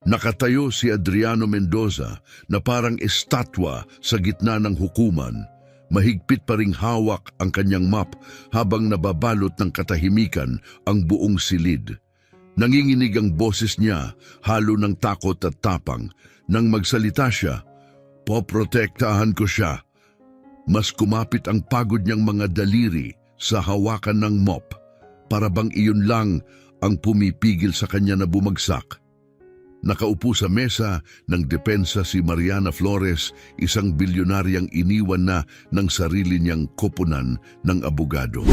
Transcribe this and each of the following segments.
Nakatayo si Adriano Mendoza na parang estatwa sa gitna ng hukuman. Mahigpit pa ring hawak ang kanyang map habang nababalot ng katahimikan ang buong silid. Nanginginig ang boses niya, halo ng takot at tapang. Nang magsalita siya, "Poprotektahan ko siya." Mas kumapit ang pagod niyang mga daliri sa hawakan ng mop, para bang iyon lang ang pumipigil sa kanya na bumagsak. Nakaupo sa mesa ng depensa si Mariana Flores, isang bilyonaryang iniwan na ng sarili niyang koponan ng abogado.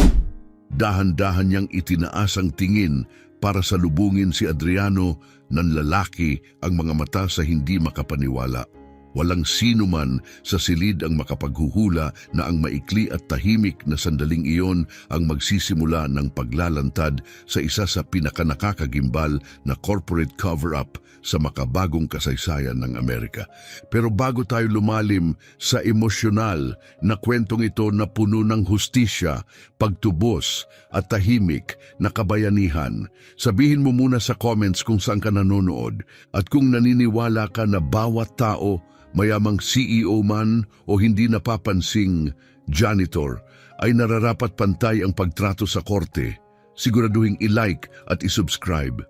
Dahan-dahan niyang itinaas ang tingin para salubungin si Adriano, nanlalaki ang mga mata sa hindi makapaniwala. Walang sino man sa silid ang makapaghuhula na ang maikli at tahimik na sandaling iyon ang magsisimula ng paglalantad sa isa sa pinakanakakagimbal na corporate cover-up sa makabagong kasaysayan ng Amerika. Pero bago tayo lumalim sa emosyonal na kwentong ito na puno ng hustisya, pagtubos at tahimik na kabayanihan, sabihin mo muna sa comments kung saan ka nanonood at kung naniniwala ka na bawat tao, mayamang CEO man o hindi napapansing janitor, ay nararapat pantay ang pagtrato sa korte. Siguraduhin i-like at i-subscribe.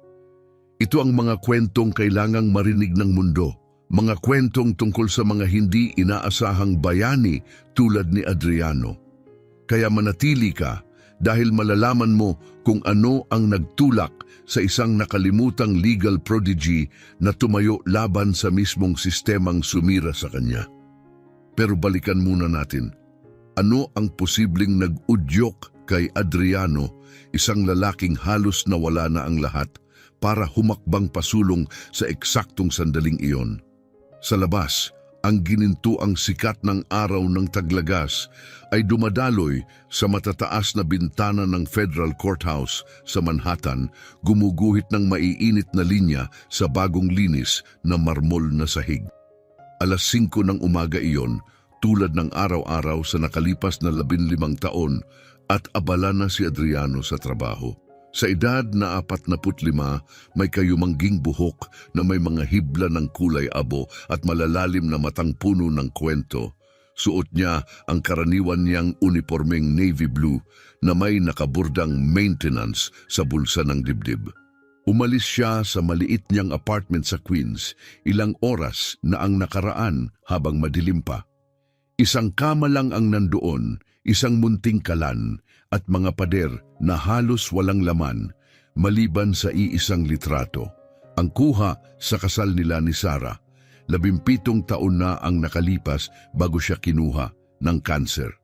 Ito ang mga kwentong kailangang marinig ng mundo. Mga kwentong tungkol sa mga hindi inaasahang bayani tulad ni Adriano. Kaya manatili ka dahil malalaman mo kung ano ang nagtulak sa isang nakalimutang legal prodigy na tumayo laban sa mismong sistemang sumira sa kanya. Pero balikan muna natin. Ano ang posibleng nag-udyok kay Adriano, isang lalaking halos nawala na ang lahat, para humakbang pasulong sa eksaktong sandaling iyon? Sa labas, ang ginintuang sikat ng araw ng taglagas ay dumadaloy sa matataas na bintana ng Federal Courthouse sa Manhattan, gumuguhit ng maiinit na linya sa bagong linis na marmol na sahig. 5:00 ng umaga iyon, tulad ng araw-araw sa nakalipas na 15 taon, at abala na si Adriano sa trabaho. Sa edad na 45, may kayumangging buhok na may mga hibla ng kulay abo at malalalim na matang puno ng kwento. Suot niya ang karaniwan niyang unipormeng navy blue na may nakaburdang maintenance sa bulsa ng dibdib. Umalis siya sa maliit niyang apartment sa Queens, ilang oras na ang nakaraan habang madilim pa. Isang kama lang ang nandoon, isang munting kalan at mga pader na halos walang laman, maliban sa iisang litrato. Ang kuha sa kasal nila ni Sarah. 17 taon na ang nakalipas bago siya kinuha ng kanser.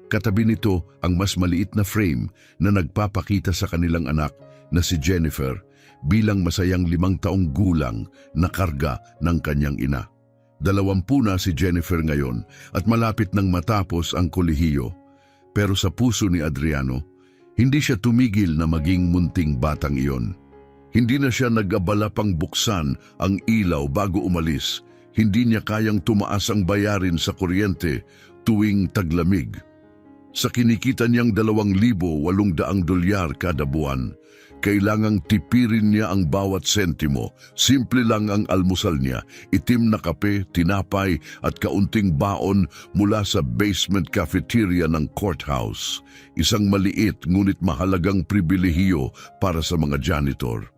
Katabi nito ang mas maliit na frame na nagpapakita sa kanilang anak na si Jennifer bilang masayang 5 taong gulang na karga ng kanyang ina. 20 na si Jennifer ngayon at malapit nang matapos ang kolehiyo. Pero sa puso ni Adriano, hindi siya tumigil na maging munting batang iyon. Hindi na siya nag-abala pang buksan ang ilaw bago umalis. Hindi niya kayang tumaas ang bayarin sa kuryente tuwing taglamig. Sa kinikita niyang $2,800 kada buwan, kailangang tipirin niya ang bawat sentimo. Simple lang ang almusal niya, itim na kape, tinapay at kaunting baon mula sa basement cafeteria ng courthouse. Isang maliit ngunit mahalagang pribilehiyo para sa mga janitor.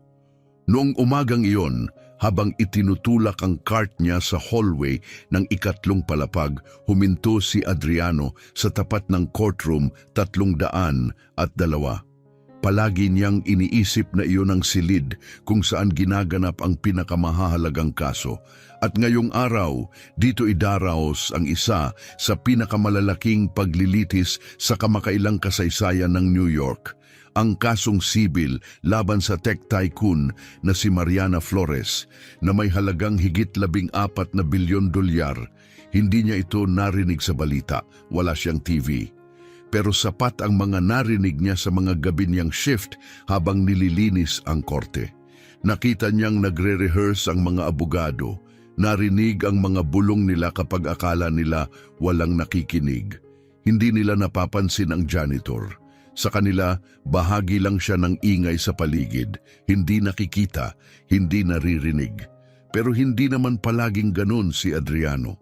Noong umagang iyon, habang itinutulak ang cart niya sa hallway ng 3 palapag, huminto si Adriano sa tapat ng courtroom 302. Palagi niyang iniisip na iyon ang silid kung saan ginaganap ang pinakamahalagang kaso. At ngayong araw, dito idaraos ang isa sa pinakamalalaking paglilitis sa kamakailang kasaysayan ng New York. Ang kasong sibil laban sa tech tycoon na si Mariana Flores na may halagang higit $14 bilyon. Hindi niya ito narinig sa balita, wala siyang TV. Pero sapat ang mga narinig niya sa mga gabi niyang shift habang nililinis ang korte. Nakita niyang nagre-rehearse ang mga abogado, narinig ang mga bulong nila kapag akala nila walang nakikinig. Hindi nila napapansin ang janitor. Sa kanila, bahagi lang siya ng ingay sa paligid, hindi nakikita, hindi naririnig. Pero hindi naman palaging ganun si Adriano.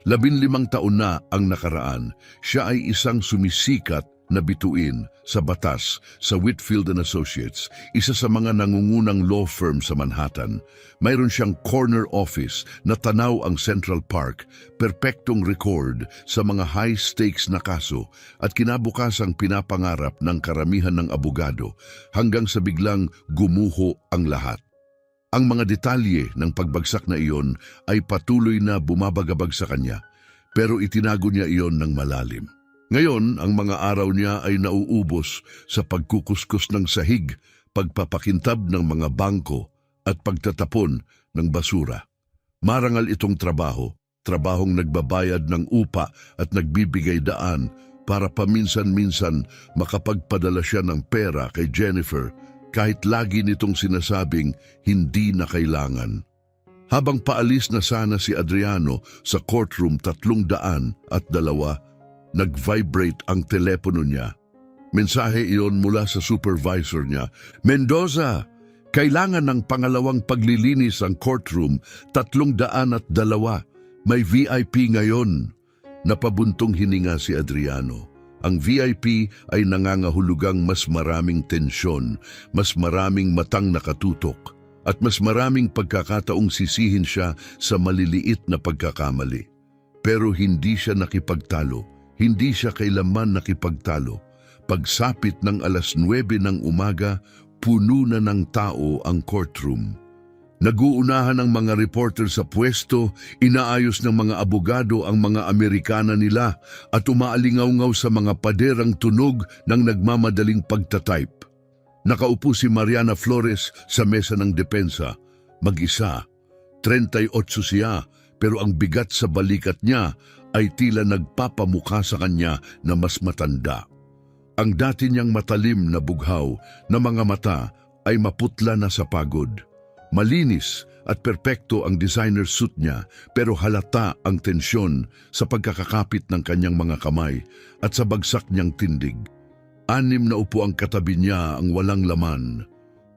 15 taon na ang nakaraan, siya ay isang sumisikat na bituin sa batas sa Whitfield and Associates, isa sa mga nangungunang law firm sa Manhattan. Mayroon siyang corner office na tanaw ang Central Park, perpektong record sa mga high-stakes na kaso at kinabukasang pinapangarap ng karamihan ng abogado hanggang sa biglang gumuho ang lahat. Ang mga detalye ng pagbagsak na iyon ay patuloy na bumabagabag sa kanya, pero itinago niya iyon ng malalim. Ngayon, ang mga araw niya ay nauubos sa pagkukuskus ng sahig, pagpapakintab ng mga bangko at pagtatapon ng basura. Marangal itong trabahong nagbabayad ng upa at nagbibigay daan para paminsan-minsan makapagpadala siya ng pera kay Jennifer kahit lagi nitong sinasabing hindi na kailangan. Habang paalis na sana si Adriano sa courtroom 302, nag-vibrate ang telepono niya. Mensahe iyon mula sa supervisor niya. "Mendoza, kailangan ng pangalawang paglilinis ang courtroom 302. May VIP ngayon." Napabuntong hininga si Adriano. Ang VIP ay nangangahulugang mas maraming tensyon, mas maraming matang nakatutok, at mas maraming pagkakataong sisihin siya sa maliliit na pagkakamali. Pero hindi siya nakipagtalo. Hindi siya kailanman nakipagtalo. Pagsapit ng 9:00 ng umaga, puno na ng tao ang courtroom. Naguunahan ang mga reporter sa pwesto, inaayos ng mga abogado ang mga Amerikana nila at umaalingaw-ngaw sa mga paderang tunog ng nagmamadaling pagtatype. Nakaupo si Mariana Flores sa mesa ng depensa. Mag-isa, 38 siya, pero ang bigat sa balikat niya ay tila nagpapamukha sa kanya na mas matanda. Ang dati niyang matalim na bughaw na mga mata ay maputla na sa pagod. Malinis at perpekto ang designer suit niya, pero halata ang tensyon sa pagkakakapit ng kanyang mga kamay at sa bagsak niyang tindig. 6 na upo ang katabi niya ang walang laman.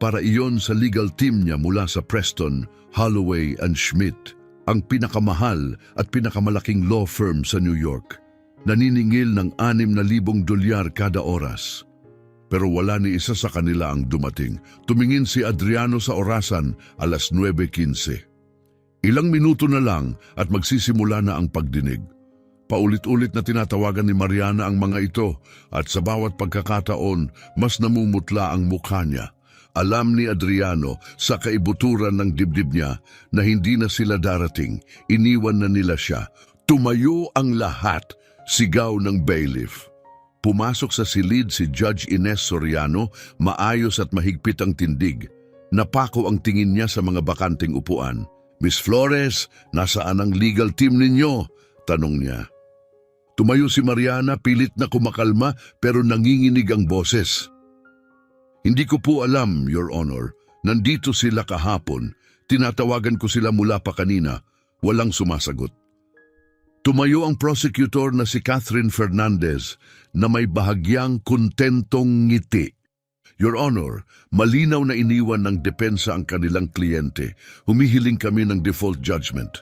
Para iyon sa legal team niya mula sa Preston, Holloway and Schmidt, ang pinakamahal at pinakamalaking law firm sa New York. Naniningil ng $6,000 kada oras. Pero wala ni isa sa kanila ang dumating. Tumingin si Adriano sa orasan, 9:15. Ilang minuto na lang at magsisimula na ang pagdinig. Paulit-ulit na tinatawagan ni Mariana ang mga ito at sa bawat pagkakataon, mas namumutla ang mukha niya. Alam ni Adriano sa kaibuturan ng dibdib niya na hindi na sila darating. Iniwan na nila siya. Tumayo ang lahat, sigaw ng bailiff. Pumasok sa silid si Judge Ines Soriano, maayos at mahigpit ang tindig. Napako ang tingin niya sa mga bakanting upuan. "Miss Flores, nasaan ang legal team ninyo?" tanong niya. Tumayo si Mariana, pilit na kumakalma pero nanginginig ang boses. "Hindi ko po alam, Your Honor. Nandito sila kahapon. Tinatawagan ko sila mula pa kanina. Walang sumasagot." Tumayo ang prosecutor na si Catherine Fernandez na may bahagyang kontentong ngiti. "Your Honor, malinaw na iniwan ng depensa ang kanilang kliyente. Humihiling kami ng default judgment."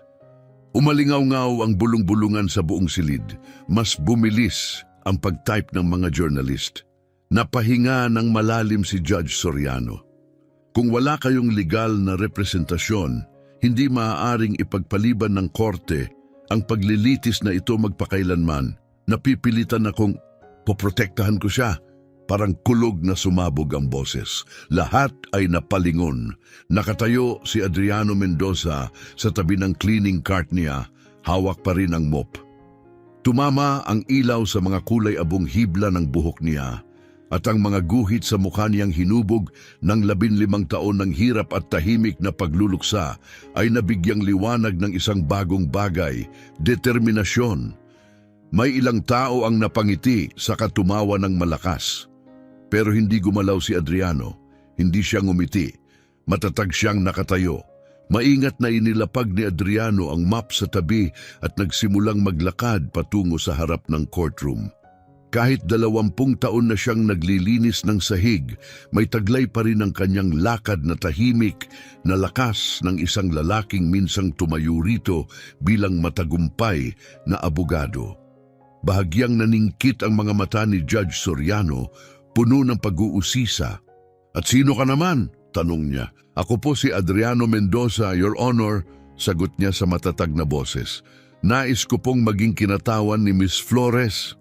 Umalingaw-ngaw ang bulong-bulungan sa buong silid. Mas bumilis ang pag-type ng mga journalist. Napahinga ng malalim si Judge Soriano. "Kung wala kayong legal na representasyon, hindi maaaring ipagpaliban ng korte ang paglilitis na ito magpakailanman. Napipilitan akong poprotektahan ko siya." Parang kulog na sumabog ang boses. Lahat ay napalingon. Nakatayo si Adriano Mendoza sa tabi ng cleaning cart niya. Hawak pa rin ang mop. Tumama ang ilaw sa mga kulay abong hibla ng buhok niya at ang mga guhit sa mukha niyang hinubog ng 15 taon ng hirap at tahimik na pagluluksa ay nabigyang liwanag ng isang bagong bagay, determinasyon. May ilang tao ang napangiti sa katumawa ng malakas. Pero hindi gumalaw si Adriano, hindi siya ngumiti. Matatag siyang nakatayo. Maingat na inilapag ni Adriano ang map sa tabi at nagsimulang maglakad patungo sa harap ng courtroom. Kahit 20 taon na siyang naglilinis ng sahig, may taglay pa rin ang kanyang lakad na tahimik na lakas ng isang lalaking minsang tumayo rito bilang matagumpay na abogado. Bahagyang naningkit ang mga mata ni Judge Soriano, puno ng pag-uusisa. "At sino ka naman?" tanong niya. "Ako po si Adriano Mendoza, Your Honor," sagot niya sa matatag na boses. "Nais ko pong maging kinatawan ni Miss Flores."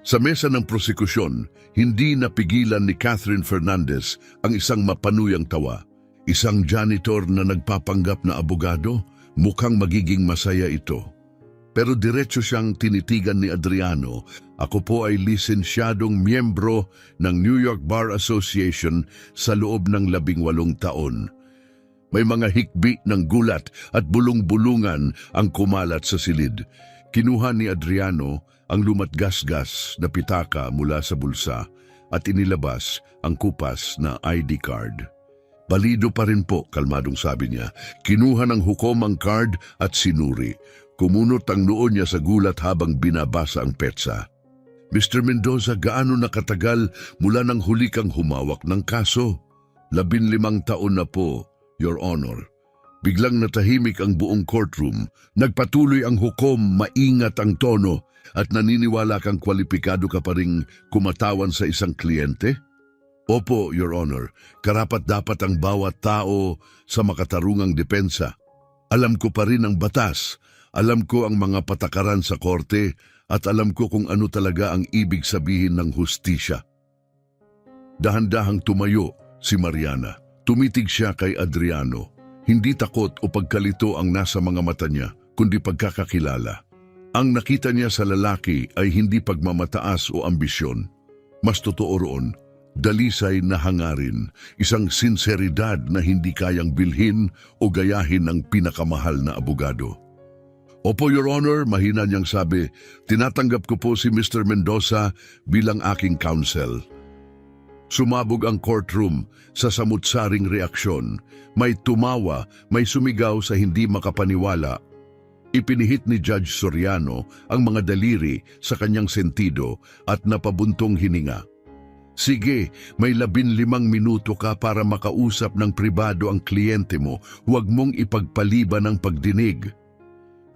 Sa mesa ng prosekusyon, hindi napigilan ni Catherine Fernandez ang isang mapanuyang tawa. Isang janitor na nagpapanggap na abogado, mukhang magiging masaya ito. Pero diretso siyang tinitigan ni Adriano. "Ako po ay lisensyadong miyembro ng New York Bar Association sa loob ng 18 taon. May mga hikbi ng gulat at bulong-bulungan ang kumalat sa silid. Kinuha ni Adriano ang lumatgasgas na pitaka mula sa bulsa at inilabas ang kupas na ID card. "Balido pa rin po," kalmadong sabi niya. Kinuha ng hukom ang card at sinuri. Kumunot ang noo niya sa gulat habang binabasa ang petsa. "Mr. Mendoza, gaano nakatagal mula nang huli kang humawak ng kaso?" 15 taon na po, Your Honor." Biglang natahimik ang buong courtroom. Nagpatuloy ang hukom, maingat ang tono. "At naniniwala kang kwalipikado ka pa ring kumatawan sa isang kliyente?" "Opo, Your Honor. Karapat-dapat ang bawat tao sa makatarungang depensa. Alam ko pa rin ang batas. Alam ko ang mga patakaran sa korte at alam ko kung ano talaga ang ibig sabihin ng hustisya." Dahan-dahang tumayo si Mariana. Tumitig siya kay Adriano. Hindi takot o pagkalito ang nasa mga mata niya, kundi pagkakakilala. Ang nakita niya sa lalaki ay hindi pagmamataas o ambisyon. Mas totoo roon, dalisay na hangarin, isang sinseridad na hindi kayang bilhin o gayahin ng pinakamahal na abogado. "Opo, Your Honor," mahina niyang sabi, "tinatanggap ko po si Mr. Mendoza bilang aking counsel." Sumabog ang courtroom sa samut-saring reaksyon. May tumawa, may sumigaw sa hindi makapaniwala. Ipinihit ni Judge Soriano ang mga daliri sa kanyang sentido at napabuntong hininga. "Sige, may 15 minuto ka para makausap ng pribado ang kliyente mo. Huwag mong ipagpaliban ang pagdinig."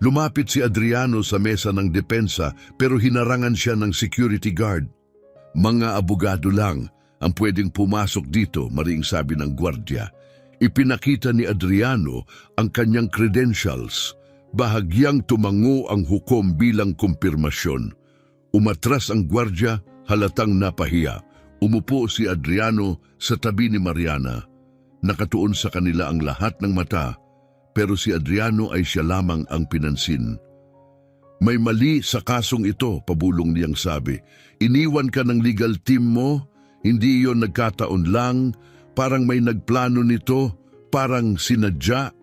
Lumapit si Adriano sa mesa ng depensa pero hinarangan siya ng security guard. "Mga abogado lang ang pwedeng pumasok dito," maring sabi ng gwardya. Ipinakita ni Adriano ang kanyang credentials. Bahagyang tumango ang hukom bilang kumpirmasyon. Umatras ang gwardya, halatang napahiya. Umupo si Adriano sa tabi ni Mariana. Nakatuon sa kanila ang lahat ng mata, pero si Adriano ay siya lamang ang pinansin. "May mali sa kasong ito," pabulong niyang sabi. "Iniwan ka ng legal team mo. Hindi iyon nagkataon lang. Parang may nagplano nito. Parang sinadya."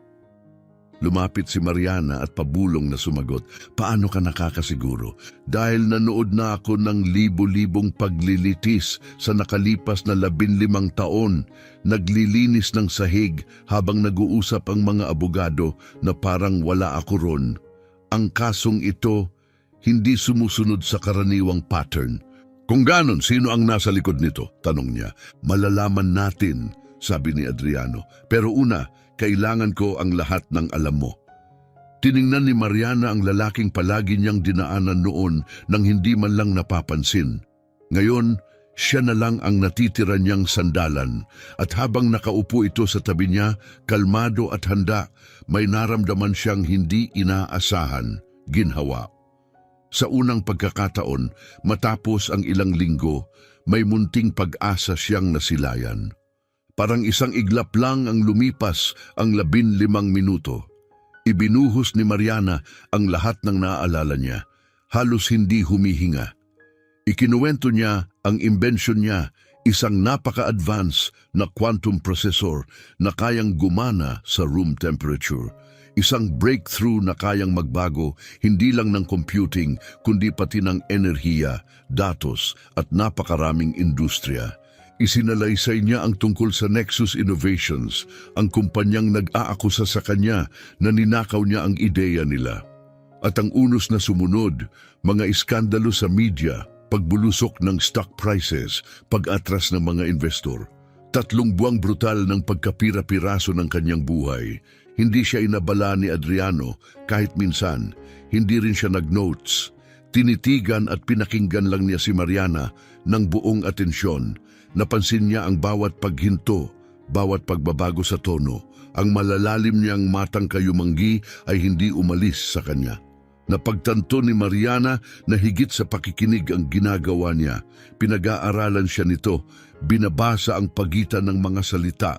Lumapit si Mariana at pabulong na sumagot. "Paano ka nakakasiguro? Dahil nanood na ako ng libo-libong paglilitis sa nakalipas na 15 taon. Naglilinis ng sahig habang nag-uusap ang mga abogado na parang wala ako ron. Ang kasong ito hindi sumusunod sa karaniwang pattern." "Kung ganon, sino ang nasa likod nito?" tanong niya. "Malalaman natin," sabi ni Adriano. "Pero una, kailangan ko ang lahat ng alam mo." Tiningnan ni Mariana ang lalaking palagi niyang dinaanan noon nang hindi man lang napapansin. Ngayon, siya na lang ang natitira niyang sandalan at habang nakaupo ito sa tabi niya, kalmado at handa, may naramdaman siyang hindi inaasahan, ginhawa. Sa unang pagkakataon, matapos ang ilang linggo, may munting pag-asa siyang nasilayan. Parang isang iglap lang ang lumipas ang 15 minuto. Ibinuhos ni Mariana ang lahat ng naaalala niya. Halos hindi humihinga. Ikinuwento niya ang imbensyon niya, isang napaka-advance na quantum processor na kayang gumana sa room temperature. Isang breakthrough na kayang magbago hindi lang ng computing kundi pati ng enerhiya, datos at napakaraming industriya. Isinalaysay niya ang tungkol sa Nexus Innovations, ang kumpanyang nag-aakusa sa kanya na ninakaw niya ang ideya nila. At ang unos na sumunod, mga iskandalo sa media, pagbulusok ng stock prices, pag-atras ng mga investor. 3 buwang brutal ng pagkapira-piraso ng kanyang buhay. Hindi siya inabala ni Adriano kahit minsan. Hindi rin siya nag-notes. Tinitigan at pinakinggan lang niya si Mariana ng buong atensyon. Napansin niya ang bawat paghinto, bawat pagbabago sa tono. Ang malalalim niyang matang kayumanggi ay hindi umalis sa kanya. Napagtanto ni Mariana na higit sa pakikinig ang ginagawa niya. Pinag-aaralan siya nito, binabasa ang pagitan ng mga salita.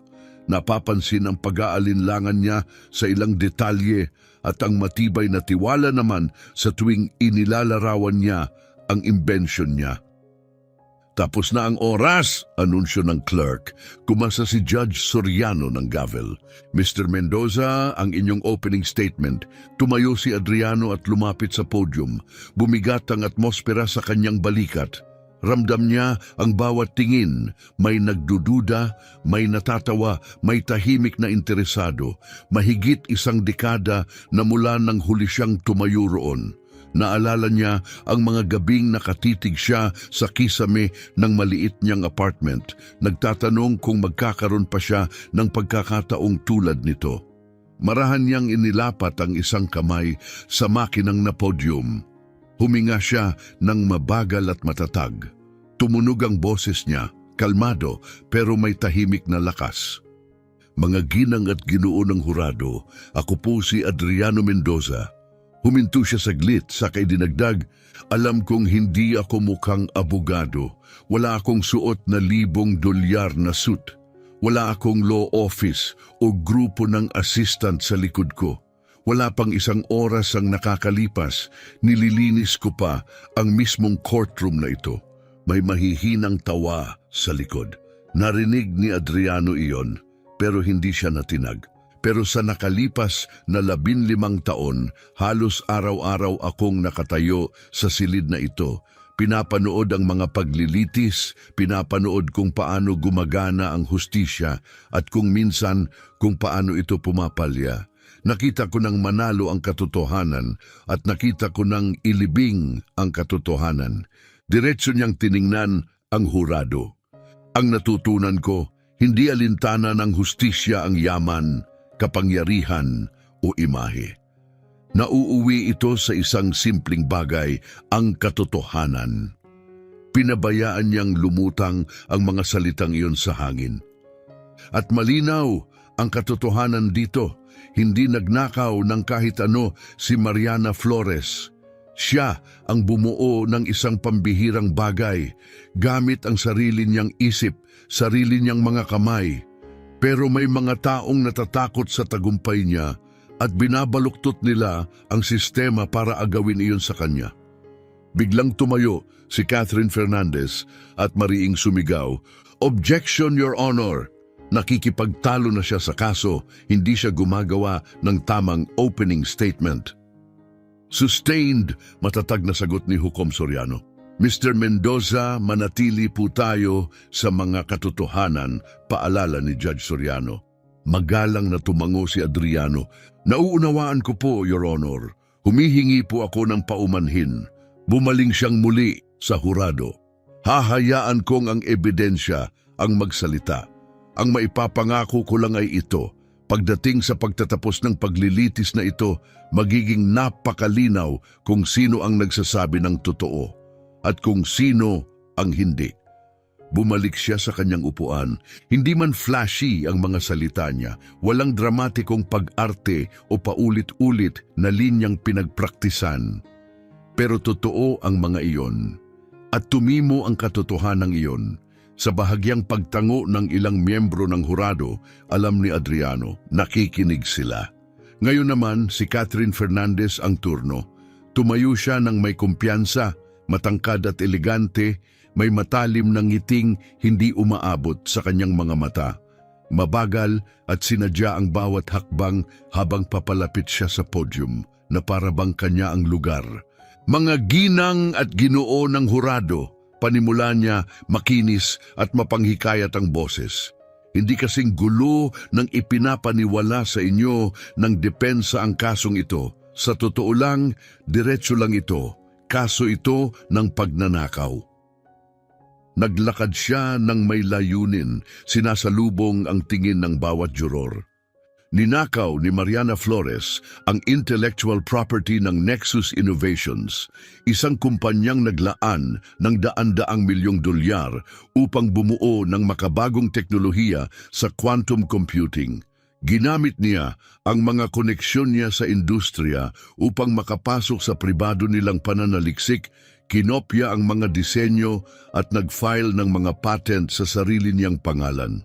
Napapansin ang pag-aalinlangan niya sa ilang detalye at ang matibay na tiwala naman sa tuwing inilalarawan niya ang imbensyon niya. Tapos na ang oras, anunsyo ng clerk. Kumasa si Judge Soriano ng gavel. Mr. Mendoza, ang inyong opening statement. Tumayo si Adriano at lumapit sa podium. Bumigat ang atmosfera sa kanyang balikat. Ramdam niya ang bawat tingin. May nagdududa, may natatawa, may tahimik na interesado. Mahigit 1 dekada na mula nang huli siyang tumayo roon. Naalala niya ang mga gabing nakatitig siya sa kisame ng maliit niyang apartment, nagtatanong kung magkakaroon pa siya ng pagkakataong tulad nito. Marahan niyang inilapat ang isang kamay sa makinang na podium. Huminga siya ng mabagal at matatag. Tumunog ang boses niya, kalmado pero may tahimik na lakas. Mga ginang at ginoo ng hurado, ako po si Adriano Mendoza. Huminto siya saglit, sakay dinagdag, alam kong hindi ako mukhang abogado. Wala akong suot na $1,000 na suit. Wala akong law office o grupo ng assistant sa likod ko. Wala pang 1 oras ang nakakalipas, nililinis ko pa ang mismong courtroom na ito. May mahihinang tawa sa likod. Narinig ni Adriano iyon, pero hindi siya natinag. Pero sa nakalipas na 15 taon, halos araw-araw akong nakatayo sa silid na ito. Pinapanood ang mga paglilitis, pinapanood kung paano gumagana ang hustisya at kung minsan kung paano ito pumapalya. Nakita ko nang manalo ang katotohanan at nakita ko nang ilibing ang katotohanan. Diretso niyang tiningnan ang hurado. Ang natutunan ko, hindi alintana ng hustisya ang yaman, kapangyarihan o imahe. Nauuwi ito sa isang simpleng bagay, ang katotohanan. Pinabayaan niyang lumutang ang mga salitang iyon sa hangin. At malinaw ang katotohanan dito, hindi nagnakaw ng kahit ano si Mariana Flores. Siya ang bumuo ng isang pambihirang bagay, gamit ang sarili niyang isip, sarili niyang mga kamay. Pero may mga taong natatakot sa tagumpay niya at binabaluktot nila ang sistema para agawin iyon sa kanya. Biglang tumayo si Catherine Fernandez at mariing sumigaw, "Objection, Your Honor!" Nakikipagtalo na siya sa kaso, hindi siya gumagawa ng tamang opening statement. "Sustained," matatag na sagot ni Hukom Soriano. "Mr. Mendoza, manatili po tayo sa mga katotohanan," paalala ni Judge Soriano. Magalang na tumango si Adriano. "Nauunawaan ko po, Your Honor. Humihingi po ako ng paumanhin." Bumaling siyang muli sa hurado. "Hahayaan kong ang ebidensya ang magsalita. Ang maipapangako ko lang ay ito. Pagdating sa pagtatapos ng paglilitis na ito, magiging napakalinaw kung sino ang nagsasabi ng totoo at kung sino ang hindi." Bumalik siya sa kanyang upuan. Hindi man flashy ang mga salita niya, walang dramatikong pag-arte o paulit-ulit na linyang pinagpraktisan. Pero totoo ang mga iyon. At tumimo ang katotohanan iyon. Sa bahagyang pagtango ng ilang miyembro ng hurado, alam ni Adriano, nakikinig sila. Ngayon naman, si Catherine Fernandez ang turno. Tumayo siya ng may kumpiyansa, matangkad at elegante, may matalim na ngiting hindi umaabot sa kanyang mga mata. Mabagal at sinadya ang bawat hakbang habang papalapit siya sa podium na para bang kanya ang lugar. "Mga ginang at ginoo ng hurado," panimula niya, makinis at mapanghikayat ang boses. "Hindi kasing gulo ng ipinapaniwala sa inyo ng depensa ang kasong ito. Sa totoo lang, diretso lang ito. Kaso ito ng pagnanakaw. Naglakad siya ng may layunin, sinasalubong ang tingin ng bawat juror. Ninakaw ni Mariana Flores ang intellectual property ng Nexus Innovations, isang kumpanyang naglaan ng daan-daang milyong dolyar upang bumuo ng makabagong teknolohiya sa quantum computing. Ginamit niya ang mga koneksyon niya sa industriya upang makapasok sa pribado nilang pananaliksik, kinopya ang mga disenyo at nag-file ng mga patent sa sarili niyang pangalan.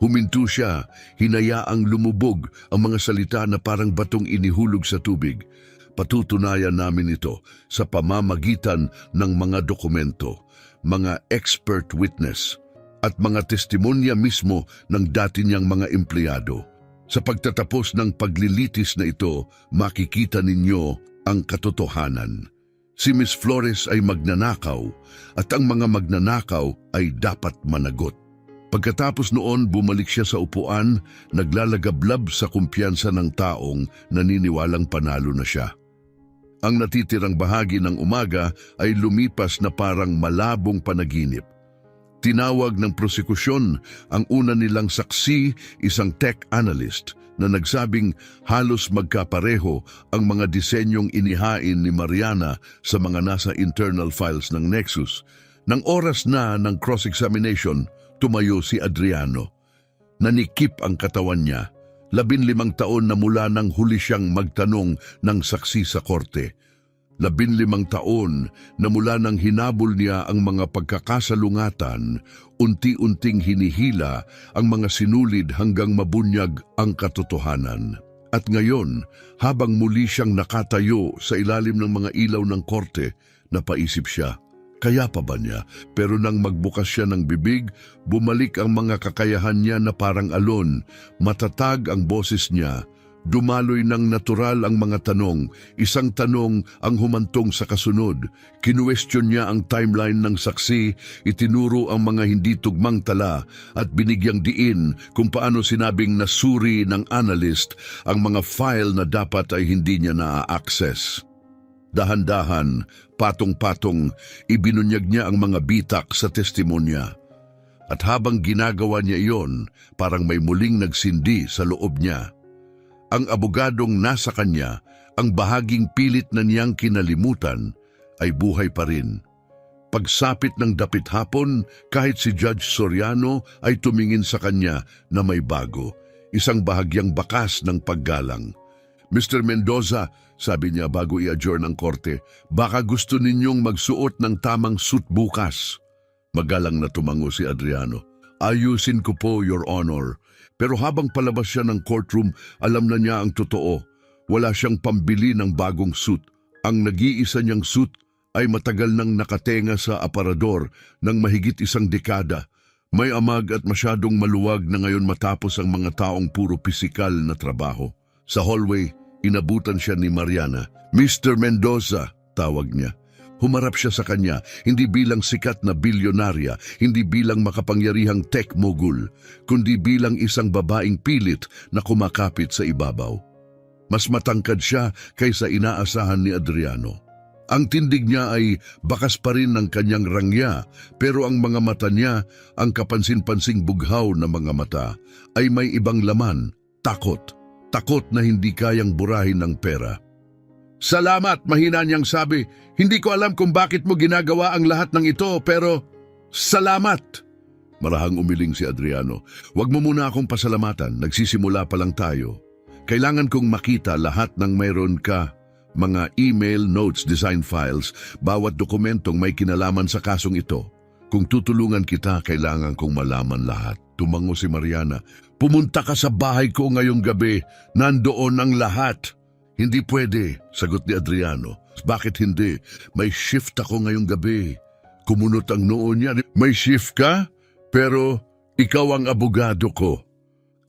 Huminto siya, hinayaang lumubog ang mga salita na parang batong inihulog sa tubig. Patutunayan namin ito sa pamamagitan ng mga dokumento, mga expert witness, at mga testimonya mismo ng dati niyang mga empleyado. Sa pagtatapos ng paglilitis na ito, makikita ninyo ang katotohanan. Si Ms. Flores ay magnanakaw at ang mga magnanakaw ay dapat managot. Pagkatapos noon, bumalik siya sa upuan, naglalagablab sa kumpiyansa ng taong naniniwalang panalo na siya. Ang natitirang bahagi ng umaga ay lumipas na parang malabong panaginip. Tinawag ng prosekusyon ang una nilang saksi, isang tech analyst, na nagsabing halos magkapareho ang mga disenyong inihain ni Mariana sa mga nasa internal files ng Nexus. Nang oras na ng cross-examination, tumayo si Adriano. Nanikip ang katawan niya. 15 taon na mula nang huli siyang magtanong ng saksi sa korte. 15 taon na mula nang hinabol niya ang mga pagkakasalungatan, unti-unting hinihila ang mga sinulid hanggang mabunyag ang katotohanan. At ngayon, habang muli siyang nakatayo sa ilalim ng mga ilaw ng korte, napaisip siya, kaya pa ba niya? Pero nang magbukas siya ng bibig, bumalik ang mga kakayahan niya na parang alon. Matatag ang boses niya. Dumaloy ng natural ang mga tanong. Isang tanong ang humantong sa kasunod. Kinuwestiyon niya ang timeline ng saksi, itinuro ang mga hindi tugmang tala at binigyang diin kung paano sinabing nasuri ng analyst ang mga file na dapat ay hindi niya na-access. Dahan-dahan, patong-patong, ibinunyag niya ang mga bitak sa testimonya. At habang ginagawa niya iyon, parang may muling nagsindi sa loob niya. Ang abogadong nasa kanya, ang bahaging pilit na niyang kinalimutan, ay buhay pa rin. Pagsapit ng dapit hapon, kahit si Judge Soriano ay tumingin sa kanya na may bago, isang bahagyang bakas ng paggalang. Mr. Mendoza, sabi niya bago i-adjourn ang korte, baka gusto ninyong magsuot ng tamang suit bukas. Magalang na tumango si Adriano. Ayusin ko po, Your Honor. Pero habang palabas siya ng courtroom, alam na niya ang totoo. Wala siyang pambili ng bagong suit. Ang nag-iisa niyang suit ay matagal nang nakatenga sa aparador ng mahigit 1 dekada. May amag at masyadong maluwag na ngayon matapos ang mga taong puro pisikal na trabaho. Sa hallway, inabutan siya ni Mariana. Mr. Mendoza, tawag niya. Humarap siya sa kanya, hindi bilang sikat na bilyonarya, hindi bilang makapangyarihang tech mogul, kundi bilang isang babaeng pilit na kumakapit sa ibabaw. Mas matangkad siya kaysa inaasahan ni Adriano. Ang tindig niya ay bakas pa rin ng kanyang rangya, pero ang mga mata niya, ang kapansin-pansing bughaw na mga mata, ay may ibang laman, takot. Takot na hindi kayang burahin ng pera. Salamat, mahina niyang sabi. Hindi ko alam kung bakit mo ginagawa ang lahat ng ito, pero salamat. Marahang umiling si Adriano. Huwag mo muna akong pasalamatan, nagsisimula pa lang tayo. Kailangan kong makita lahat ng mayroon ka. Mga email, notes, design files, bawat dokumentong may kinalaman sa kasong ito. Kung tutulungan kita, kailangan kong malaman lahat. Tumango si Mariana. Pumunta ka sa bahay ko ngayong gabi. Nandoon ang lahat. Hindi pwede, sagot ni Adriano. Bakit hindi? May shift ako ngayong gabi. Kumunot ang noo niya. May shift ka? Pero ikaw ang abogado ko.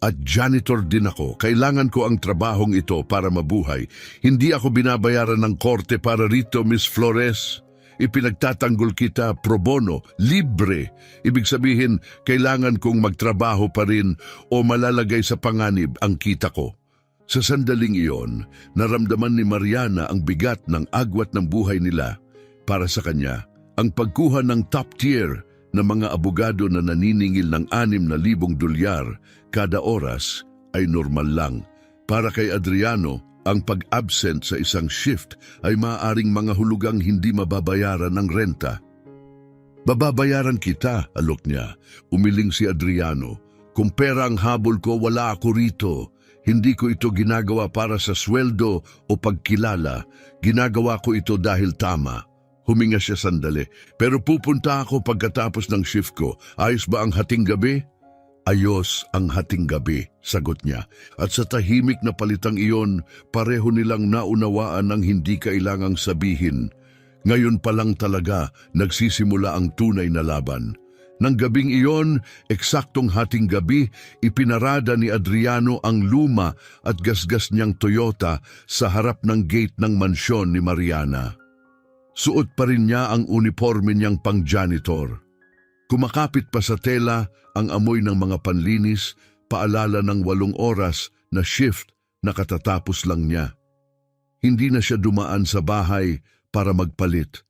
At janitor din ako. Kailangan ko ang trabahong ito para mabuhay. Hindi ako binabayaran ng korte para rito, Miss Flores. Ipinagtatanggol kita pro bono, libre. Ibig sabihin, kailangan kong magtrabaho pa rin o malalagay sa panganib ang kita ko. Sa sandaling iyon, naramdaman ni Mariana ang bigat ng agwat ng buhay nila. Para sa kanya, ang pagkuha ng top tier na mga abogado na naniningil ng 6,000 dolyar kada oras ay normal lang. Para kay Adriano, ang pag-absent sa isang shift ay maaaring mga hulugang hindi mababayaran ng renta. Bababayaran kita, alok niya. Umiling si Adriano. Kung pera ang habol ko, wala ako rito. Hindi ko ito ginagawa para sa sweldo o pagkilala. Ginagawa ko ito dahil tama. Huminga siya sandali. Pero pupunta ako pagkatapos ng shift ko. Ayos ba ang hating gabi? Ayos ang hating gabi, sagot niya. At sa tahimik na palitang iyon, pareho nilang naunawaan ang hindi kailangang sabihin. Ngayon pa lang talaga nagsisimula ang tunay na laban. Nang gabing iyon, eksaktong hating gabi, ipinarada ni Adriano ang luma at gasgas niyang Toyota sa harap ng gate ng mansyon ni Mariana. Suot pa rin niya ang uniforme niyang pang-janitor. Kumakapit pa sa tela ang amoy ng mga panlinis, paalala ng 8 oras na shift na katatapos lang niya. Hindi na siya dumaan sa bahay para magpalit.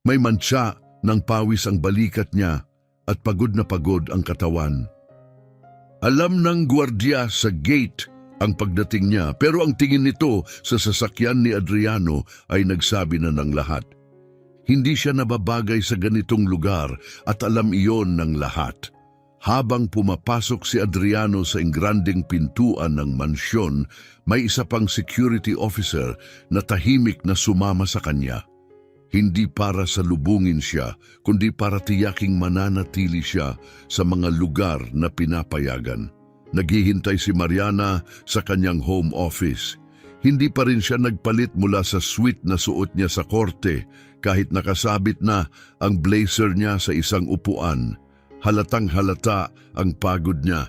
May mantsa ng pawis ang balikat niya at pagod na pagod ang katawan. Alam ng gwardiya sa gate ang pagdating niya, pero ang tingin nito sa sasakyan ni Adriano ay nagsabi na ng lahat. Hindi siya nababagay sa ganitong lugar at alam iyon ng lahat. Habang pumapasok si Adriano sa ingranding pintuan ng mansyon, may isa pang security officer na tahimik na sumama sa kanya. Hindi para salubungin siya, kundi para tiyaking mananatili siya sa mga lugar na pinapayagan. Naghihintay si Mariana sa kanyang home office. Hindi pa rin siya nagpalit mula sa suite na suot niya sa korte kahit nakasabit na ang blazer niya sa isang upuan. Halatang halata ang pagod niya.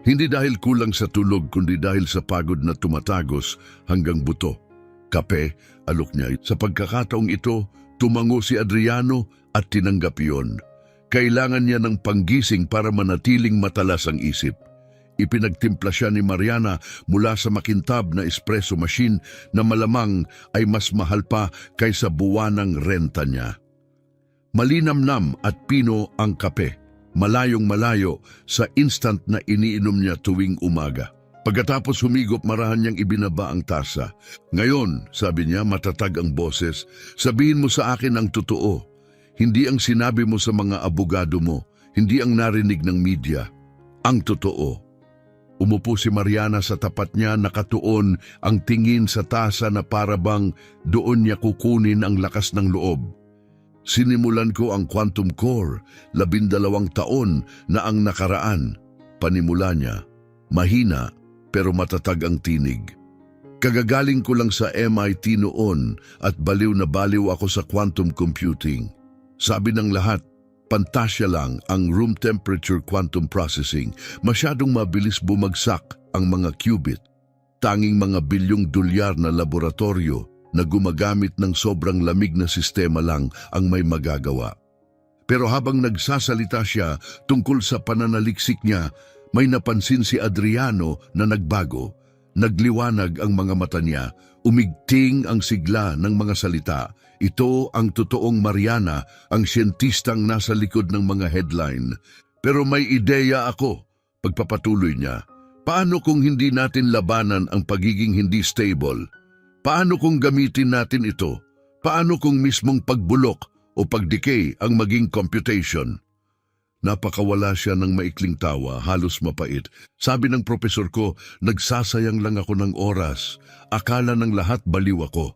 Hindi dahil kulang sa tulog kundi dahil sa pagod na tumatagos hanggang buto. Kape, alok niya. Sa pagkakataong ito, tumango si Adriano at tinanggap iyon. Kailangan niya ng panggising para manatiling matalas ang isip. Ipinagtimpla siya ni Mariana mula sa makintab na espresso machine na malamang ay mas mahal pa kaysa buwanang renta niya. Malinamnam at pino ang kape, malayong malayo sa instant na iniinom niya tuwing umaga. Pagkatapos humigop, marahan niyang ibinaba ang tasa. Ngayon, sabi niya, matatag ang boses, sabihin mo sa akin ang totoo. Hindi ang sinabi mo sa mga abogado mo, hindi ang narinig ng media. Ang totoo. Umupo si Mariana sa tapat niya, nakatuon ang tingin sa tasa na parabang doon niya kukunin ang lakas ng loob. Sinimulan ko ang Quantum Core, 12 taon na ang nakaraan. Panimula niya, mahina pero matatag ang tinig. Kagagaling ko lang sa MIT noon at baliw na baliw ako sa quantum computing. Sabi ng lahat, pantasya lang ang room temperature quantum processing. Masyadong mabilis bumagsak ang mga qubit. Tanging mga bilyong dolyar na laboratorio na gumagamit ng sobrang lamig na sistema lang ang may magagawa. Pero habang nagsasalita siya tungkol sa pananaliksik niya, may napansin si Adriano na nagbago. Nagliwanag ang mga mata niya, umigting ang sigla ng mga salita. Ito ang totoong Mariana, ang siyentistang nasa likod ng mga headline. Pero may ideya ako, pagpapatuloy niya. Paano kung hindi natin labanan ang pagiging hindi stable? Paano kung gamitin natin ito? Paano kung mismong pagbulok o pagdecay ang maging computation? Napakawala siya ng maikling tawa, halos mapait. Sabi ng profesor ko, nagsasayang lang ako ng oras. Akala ng lahat baliw ako.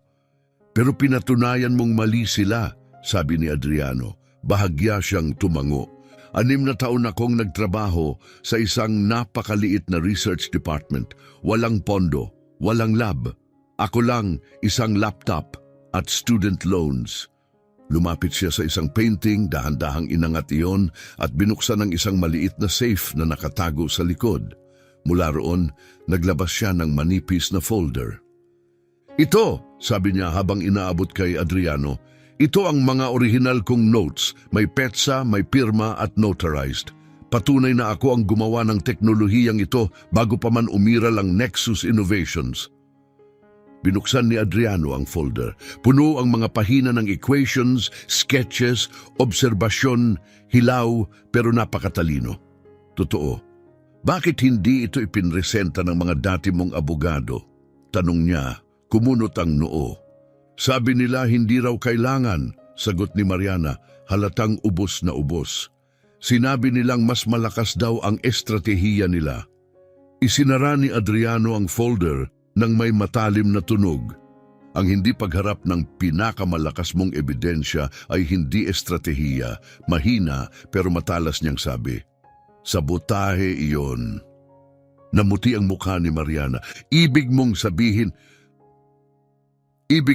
Pero pinatunayan mong mali sila, sabi ni Adriano. Bahagya siyang tumango. 6 na taon akong nagtrabaho sa isang napakaliit na research department. Walang pondo, walang lab. Ako lang, isang laptop at student loans. Lumapit siya sa isang painting, dahan-dahang inangat iyon at binuksan ang isang maliit na safe na nakatago sa likod. Mula roon, naglabas siya ng manipis na folder. Ito, sabi niya habang inaabot kay Adriano, ito ang mga original kong notes, may petsa, may pirma at notarized. Patunay na ako ang gumawa ng teknolohiyang ito bago pa man umiral ang Nexus Innovations. Binuksan ni Adriano ang folder. Puno ang mga pahina ng equations, sketches, obserbasyon, hilaw pero napakatalino. Totoo, bakit hindi ito ipinresenta ng mga dati mong abogado? Tanong niya, kumunot ang noo. Sabi nila hindi raw kailangan, sagot ni Mariana, halatang ubos na ubos. Sinabi nilang mas malakas daw ang estratehiya nila. Isinara ni Adriano ang folder nang may matalim na tunog. Ang hindi pagharap ng pinakamalakas mong ebidensya ay hindi estratehiya, mahina pero matalas niyang sabi. Sabotahe iyon. Namuti ang mukha ni Mariana. Ibig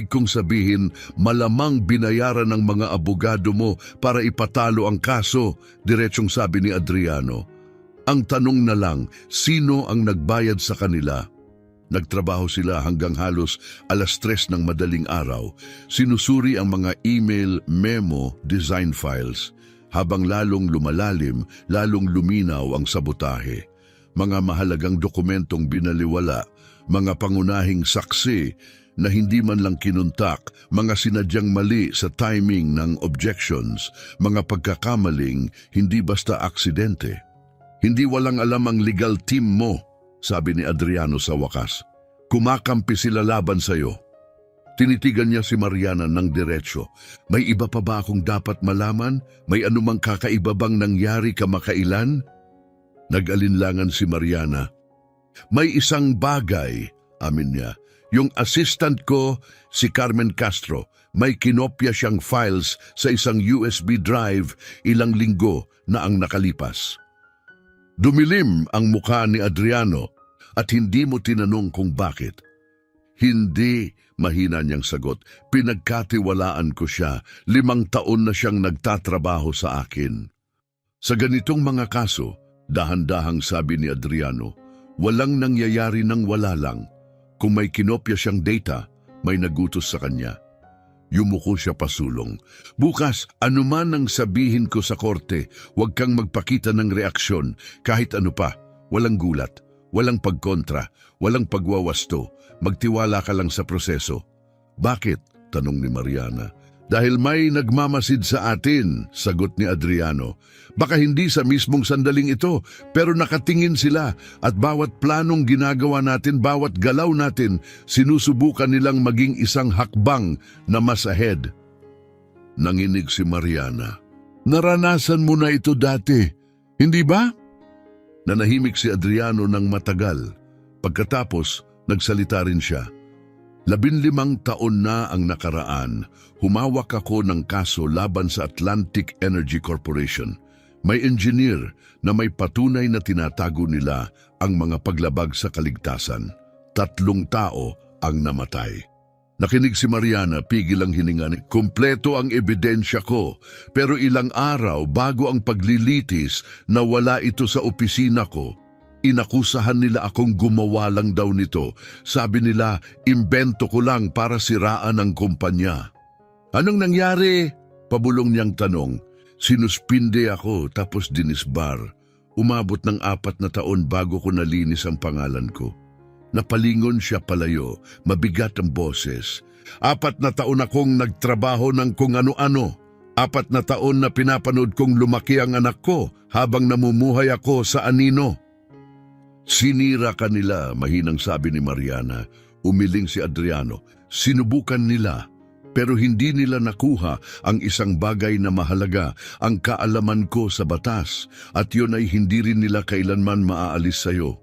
kong sabihin, malamang binayaran ng mga abogado mo para ipatalo ang kaso, diretsong sabi ni Adriano. Ang tanong na lang, sino ang nagbayad sa kanila? Nagtrabaho sila hanggang halos 3:00 ng madaling araw. Sinusuri ang mga email, memo, design files. Habang lalong lumalalim, lalong luminaw ang sabotahe. Mga mahalagang dokumentong binaliwala, mga pangunahing saksi na hindi man lang kinuntak, mga sinadyang mali sa timing ng objections, mga pagkakamaling hindi basta aksidente. Hindi walang alam ang legal team mo, sabi ni Adriano sa wakas. Kumakampi sila laban sa'yo. Tinitigan niya si Mariana ng diretsyo. May iba pa ba akong dapat malaman? May anumang kakaiba bang nangyari kamakailan? Nag-alinlangan si Mariana. May isang bagay, amin niya. Yung assistant ko, si Carmen Castro, may kinopya siyang files sa isang USB drive ilang linggo na ang nakalipas. Dumilim ang mukha ni Adriano at hindi mo tinanong kung bakit. Hindi, mahina niyang sagot. Pinagkatiwalaan ko siya. 5 taon na siyang nagtatrabaho sa akin. Sa ganitong mga kaso, dahan-dahang sabi ni Adriano, walang nangyayari ng wala lang. Kung may kinopya siyang data, may nagutos sa kanya. Yumuko siya pasulong. Bukas, anuman ang sabihin ko sa korte, huwag kang magpakita ng reaksyon, kahit ano pa. Walang gulat, walang pagkontra, walang pagwawasto. Magtiwala ka lang sa proseso. Bakit? Tanong ni Mariana. Dahil may nagmamasid sa atin, sagot ni Adriano. Baka hindi sa mismong sandaling ito, pero nakatingin sila at bawat planong ginagawa natin, bawat galaw natin, sinusubukan nilang maging isang hakbang na mas ahead. Nanginig si Mariana. Naranasan mo na ito dati, hindi ba? Nanahimik si Adriano ng matagal. Pagkatapos, nagsalita rin siya. 15 taon na ang nakaraan, humawak ako ng kaso laban sa Atlantic Energy Corporation. May engineer na may patunay na tinatago nila ang mga paglabag sa kaligtasan. 3 tao ang namatay. Nakinig si Mariana, pigil ang hininga. Kompleto ang ebidensya ko, pero ilang araw bago ang paglilitis, nawala ito sa opisina ko. Inakusahan nila akong gumawa lang daw nito. Sabi nila, imbento ko lang para siraan ang kumpanya. Anong nangyari? Pabulong niyang tanong. Sinuspinde ako tapos dinisbar. Umabot ng 4 na taon bago ko nalinis ang pangalan ko. Napalingon siya palayo, mabigat ang boses. 4 na taon akong nagtrabaho ng kung ano-ano. 4 na taon na pinapanood kong lumaki ang anak ko habang namumuhay ako sa anino. Sinira ka nila, mahinang sabi ni Mariana. Umiling si Adriano. Sinubukan nila, pero hindi nila nakuha ang isang bagay na mahalaga, ang kaalaman ko sa batas, at yun ay hindi rin nila kailanman maaalis sa'yo.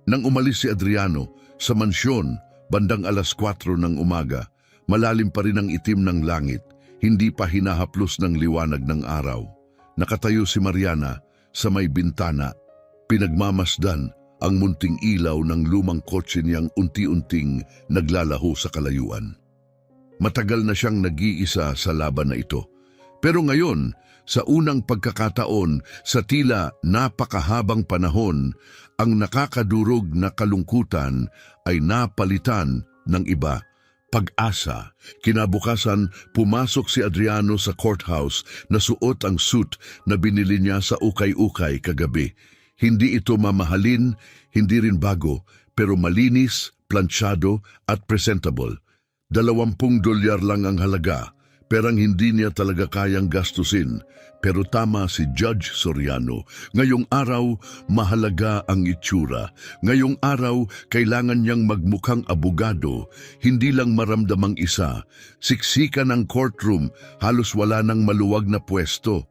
Nang umalis si Adriano sa mansyon, bandang 4:00 ng umaga, malalim pa rin ang itim ng langit, hindi pa hinahaplos ng liwanag ng araw. Nakatayo si Mariana sa may bintana. Pinagmamasdan ang munting ilaw ng lumang kotse niyang unti-unting naglalaho sa kalayuan. Matagal na siyang nag-iisa sa laban na ito. Pero ngayon, sa unang pagkakataon, sa tila napakahabang panahon, ang nakakadurog na kalungkutan ay napalitan ng iba. Pag-asa. Kinabukasan, pumasok si Adriano sa courthouse na suot ang suit na binili niya sa ukay-ukay kagabi. Hindi ito mamahalin, hindi rin bago, pero malinis, planchado at presentable. $20 lang ang halaga, perang hindi niya talaga kayang gastusin. Pero tama si Judge Soriano, ngayong araw mahalaga ang itsura. Ngayong araw kailangan niyang magmukhang abogado, hindi lang maramdamang isa. Siksikan ang courtroom, halos wala nang maluwag na pwesto.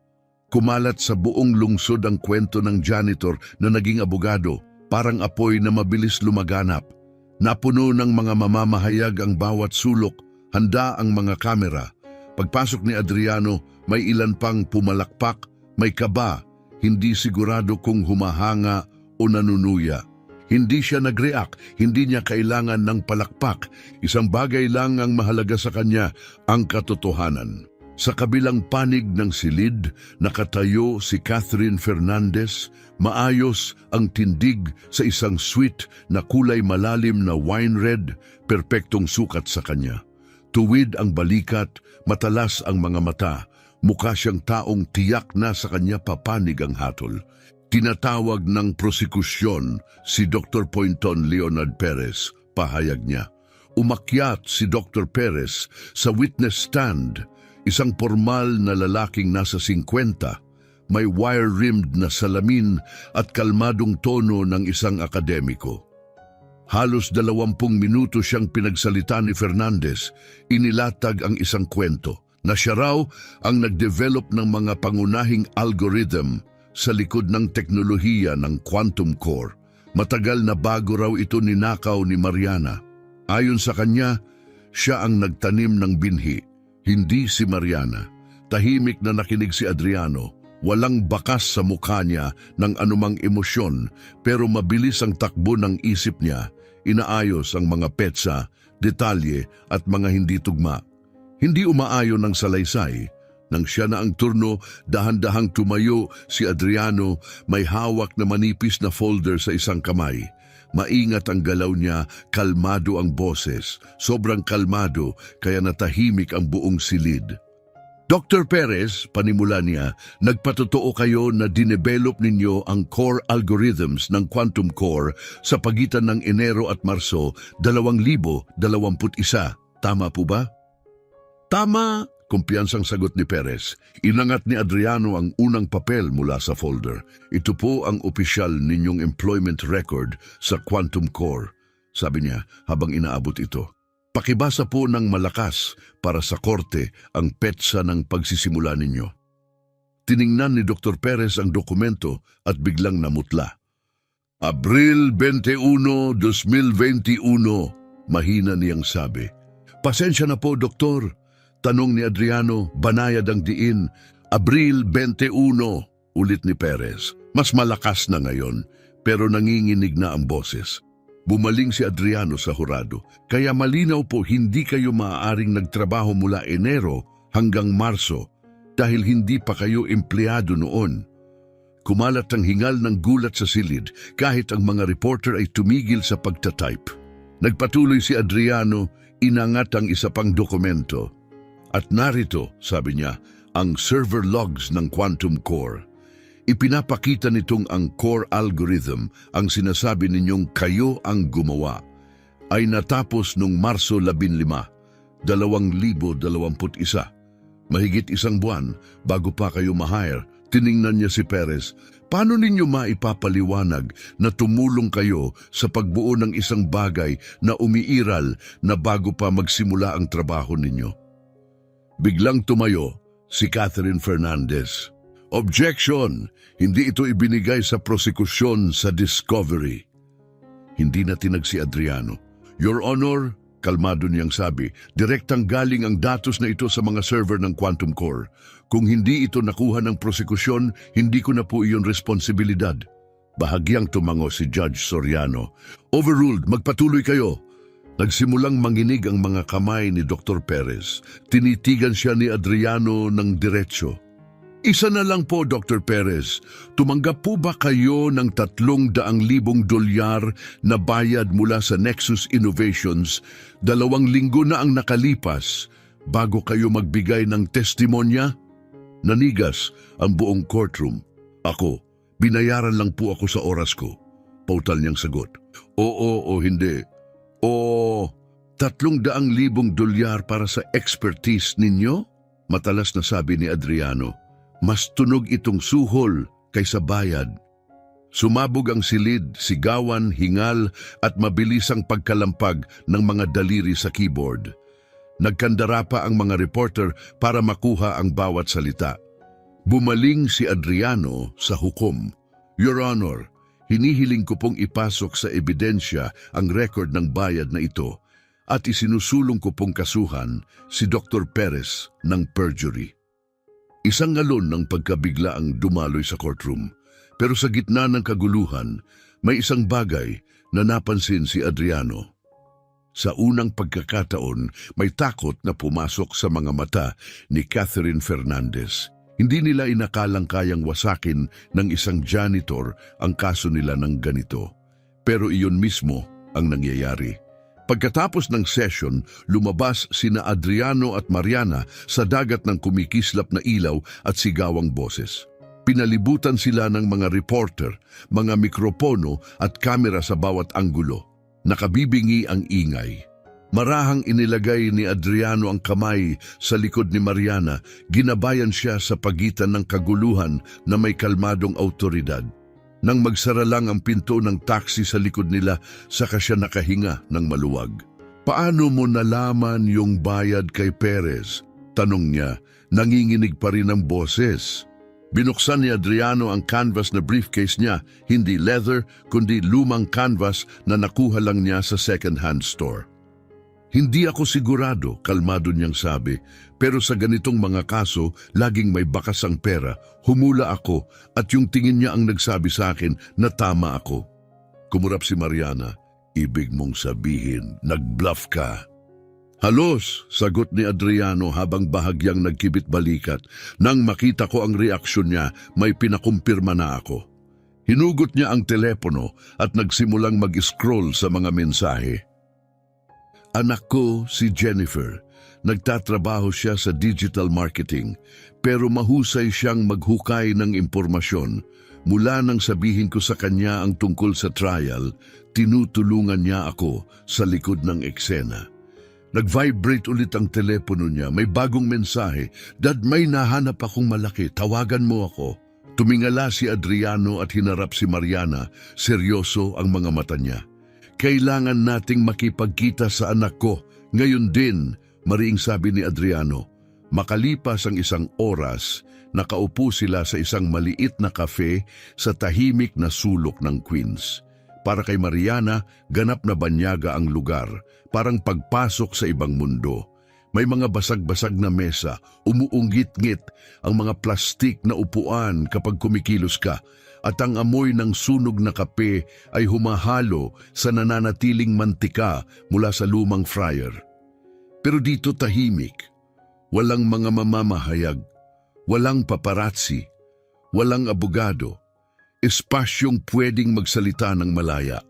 Kumalat sa buong lungsod ang kwento ng janitor na naging abogado, parang apoy na mabilis lumaganap. Napuno ng mga mamamahayag ang bawat sulok, handa ang mga kamera. Pagpasok ni Adriano, may ilan pang pumalakpak, may kaba, hindi sigurado kung humahanga o nanunuya. Hindi siya nag-react, hindi niya kailangan ng palakpak. Isang bagay lang ang mahalaga sa kanya, ang katotohanan. Sa kabilang panig ng silid, nakatayo si Catherine Fernandez, maayos ang tindig sa isang sweet na kulay malalim na wine red, perpektong sukat sa kanya. Tuwid ang balikat, matalas ang mga mata, mukha siyang taong tiyak na sa kanya papanig ang hatol. Tinatawag ng prosekusyon si Dr. Pointon Leonard Perez, pahayag niya. Umakyat si Dr. Perez sa witness stand, isang formal na lalaking nasa 50, may wire-rimmed na salamin at kalmadong tono ng isang akademiko. Halos 20 minuto siyang pinagsalita ni Fernandez, inilatag ang isang kwento na siya raw ang nag-develop ng mga pangunahing algorithm sa likod ng teknolohiya ng quantum core. Matagal na bago raw ito ninakaw ni Mariana. Ayon sa kanya, siya ang nagtanim ng binhi, hindi si Mariana. Tahimik na nakinig si Adriano. Walang bakas sa mukha niya ng anumang emosyon, pero mabilis ang takbo ng isip niya. Inaayos ang mga petsa, detalye at mga hindi tugma. Hindi umaayon ng salaysay. Nang siya na ang turno, dahan-dahang tumayo si Adriano, may hawak na manipis na folder sa isang kamay. Maingat ang galaw niya, kalmado ang boses. Sobrang kalmado, kaya natahimik ang buong silid. Dr. Perez, panimula niya, nagpatotoo kayo na dinevelop ninyo ang core algorithms ng quantum core sa pagitan ng Enero at Marso 2021. Tama po ba? Tama, kumpiyansang sagot ni Perez. Inangat ni Adriano ang unang papel mula sa folder. Ito po ang opisyal ninyong employment record sa quantum core, sabi niya habang inaabot ito. Pakibasa po ng malakas para sa korte ang petsa ng pagsisimula ninyo. Tiningnan ni Dr. Perez ang dokumento at biglang namutla. Abril 21, 2021, mahina niyang sabi. Pasensya na po, Doktor. Tanong ni Adriano, banayad ang diin. Abril 21, ulit ni Perez. Mas malakas na ngayon, pero nanginginig na ang boses. Bumaling si Adriano sa hurado. Kaya malinaw po hindi kayo maaaring nagtrabaho mula Enero hanggang Marso dahil hindi pa kayo empleyado noon. Kumalat ang hingal ng gulat sa silid kahit ang mga reporter ay tumigil sa pagtatype. Nagpatuloy si Adriano, inangat ang isa pang dokumento. At narito, sabi niya, ang server logs ng quantum core. Ipinapakita nitong ang core algorithm, ang sinasabi ninyong kayo ang gumawa, ay natapos noong Marso 15, 2021. Mahigit isang buwan bago pa kayo ma-hire, tiningnan niya si Perez. Paano ninyo maipapaliwanag na tumulong kayo sa pagbuo ng isang bagay na umiiral na bago pa magsimula ang trabaho ninyo? Biglang tumayo si Catherine Fernandez. Objection! Hindi ito ibinigay sa prosekusyon sa discovery. Hindi na tinag si Adriano. Your Honor, kalmado niyang sabi, direktang galing ang datos na ito sa mga server ng Quantum Core. Kung hindi ito nakuha ng prosekusyon, hindi ko na po iyon responsibilidad. Bahagyang tumango si Judge Soriano. Overruled, magpatuloy kayo. Nagsimulang manginig ang mga kamay ni Dr. Perez. Tinitigan siya ni Adriano ng diretsyo. Isa na lang po, Dr. Perez. Tumanggap po ba kayo ng $300,000 na bayad mula sa Nexus Innovations 2 linggo na ang nakalipas bago kayo magbigay ng testimonya? Nanigas ang buong courtroom. Ako, binayaran lang po ako sa oras ko. Pautal niyang sagot. Oo o hindi. O 300,000 dolyar para sa expertise ninyo? Matalas na sabi ni Adriano. Mas tunog itong suhol kaysa bayad. Sumabog ang silid, sigawan, hingal at mabilisang pagkalampag ng mga daliri sa keyboard. Nagkandara pa ang mga reporter para makuha ang bawat salita. Bumaling si Adriano sa hukom. Your Honor, hinihiling ko pong ipasok sa ebidensya ang record ng bayad na ito at isinusulong ko pong kasuhan si Dr. Perez ng perjury. Isang ngalon ng pagkabigla ang dumaloy sa courtroom. Pero sa gitna ng kaguluhan, may isang bagay na napansin si Adriano. Sa unang pagkakataon, may takot na pumasok sa mga mata ni Catherine Fernandez. Hindi nila inakalang kayang wasakin ng isang janitor ang kaso nila ng ganito. Pero iyon mismo ang nangyayari. Pagkatapos ng session, lumabas sina Adriano at Mariana sa dagat ng kumikislap na ilaw at sigawang boses. Pinalibutan sila ng mga reporter, mga mikropono at kamera sa bawat anggulo. Nakabibingi ang ingay. Marahang inilagay ni Adriano ang kamay sa likod ni Mariana, ginabayan siya sa pagitan ng kaguluhan na may kalmadong autoridad. Nang magsara lang ang pinto ng taxi sa likod nila, saka siya nakahinga ng maluwag. Paano mo nalaman yung bayad kay Perez? Tanong niya, nanginginig pa rin ang boses. Binuksan ni Adriano ang canvas na briefcase niya, hindi leather kundi lumang canvas na nakuha lang niya sa second-hand store. Hindi ako sigurado, kalmado niyang sabi, pero sa ganitong mga kaso, laging may bakas ang pera. Humula ako at yung tingin niya ang nagsabi sa akin na tama ako. Kumurap si Mariana, ibig mong sabihin, nag-bluff ka. Halos, sagot ni Adriano habang bahagyang nagkibit balikat. Nang makita ko ang reaksyon niya, may pinakumpirma na ako. Hinugot niya ang telepono at nagsimulang mag-scroll sa mga mensahe. Anak ko si Jennifer. Nagtatrabaho siya sa digital marketing, pero mahusay siyang maghukay ng impormasyon. Mula nang sabihin ko sa kanya ang tungkol sa trial, tinutulungan niya ako sa likod ng eksena. Nag-vibrate ulit ang telepono niya. May bagong mensahe. Dad, may nahanap akong malaki. Tawagan mo ako. Tumingala si Adriano at hinarap si Mariana. Seryoso ang mga mata niya. Kailangan nating makipagkita sa anak ko. Ngayon din, mariing sabi ni Adriano. Makalipas ang isang oras, nakaupo sila sa isang maliit na kafe sa tahimik na sulok ng Queens. Para kay Mariana, ganap na banyaga ang lugar, parang pagpasok sa ibang mundo. May mga basag-basag na mesa, umuunggit-ngit ang mga plastik na upuan kapag kumikilos ka, at ang amoy ng sunog na kape ay humahalo sa nananatiling mantika mula sa lumang fryer. Pero dito tahimik, walang mga mamamahayag, walang paparazzi, walang abogado. Espasyong pwedeng magsalita ng malaya.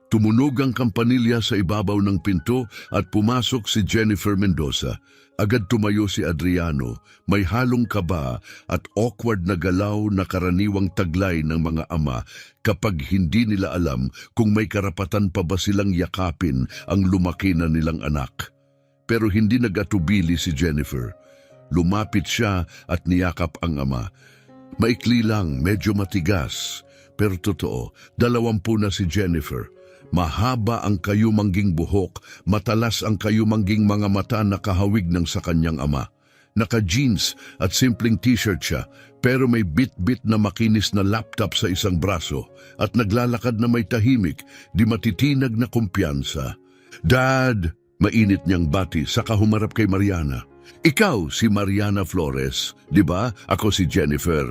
Tumunog ang kampanilya sa ibabaw ng pinto at pumasok si Jennifer Mendoza. Agad tumayo si Adriano, may halong kaba at awkward na galaw na karaniwang taglay ng mga ama kapag hindi nila alam kung may karapatan pa ba silang yakapin ang lumaki na nilang anak. Pero hindi nagatubili si Jennifer. Lumapit siya at niyakap ang ama. Maikli lang, medyo matigas. Pero totoo, 20 na si Jennifer. Mahaba ang kayumangging buhok, matalas ang kayumangging mga mata na kahawig ng sa kanyang ama. Naka-jeans at simpleng t-shirt siya, pero may bit-bit na makinis na laptop sa isang braso at naglalakad na may tahimik, di matitinag na kumpiyansa. Dad! Mainit niyang bati, saka humarap kay Mariana. Ikaw si Mariana Flores, di ba? Ako si Jennifer.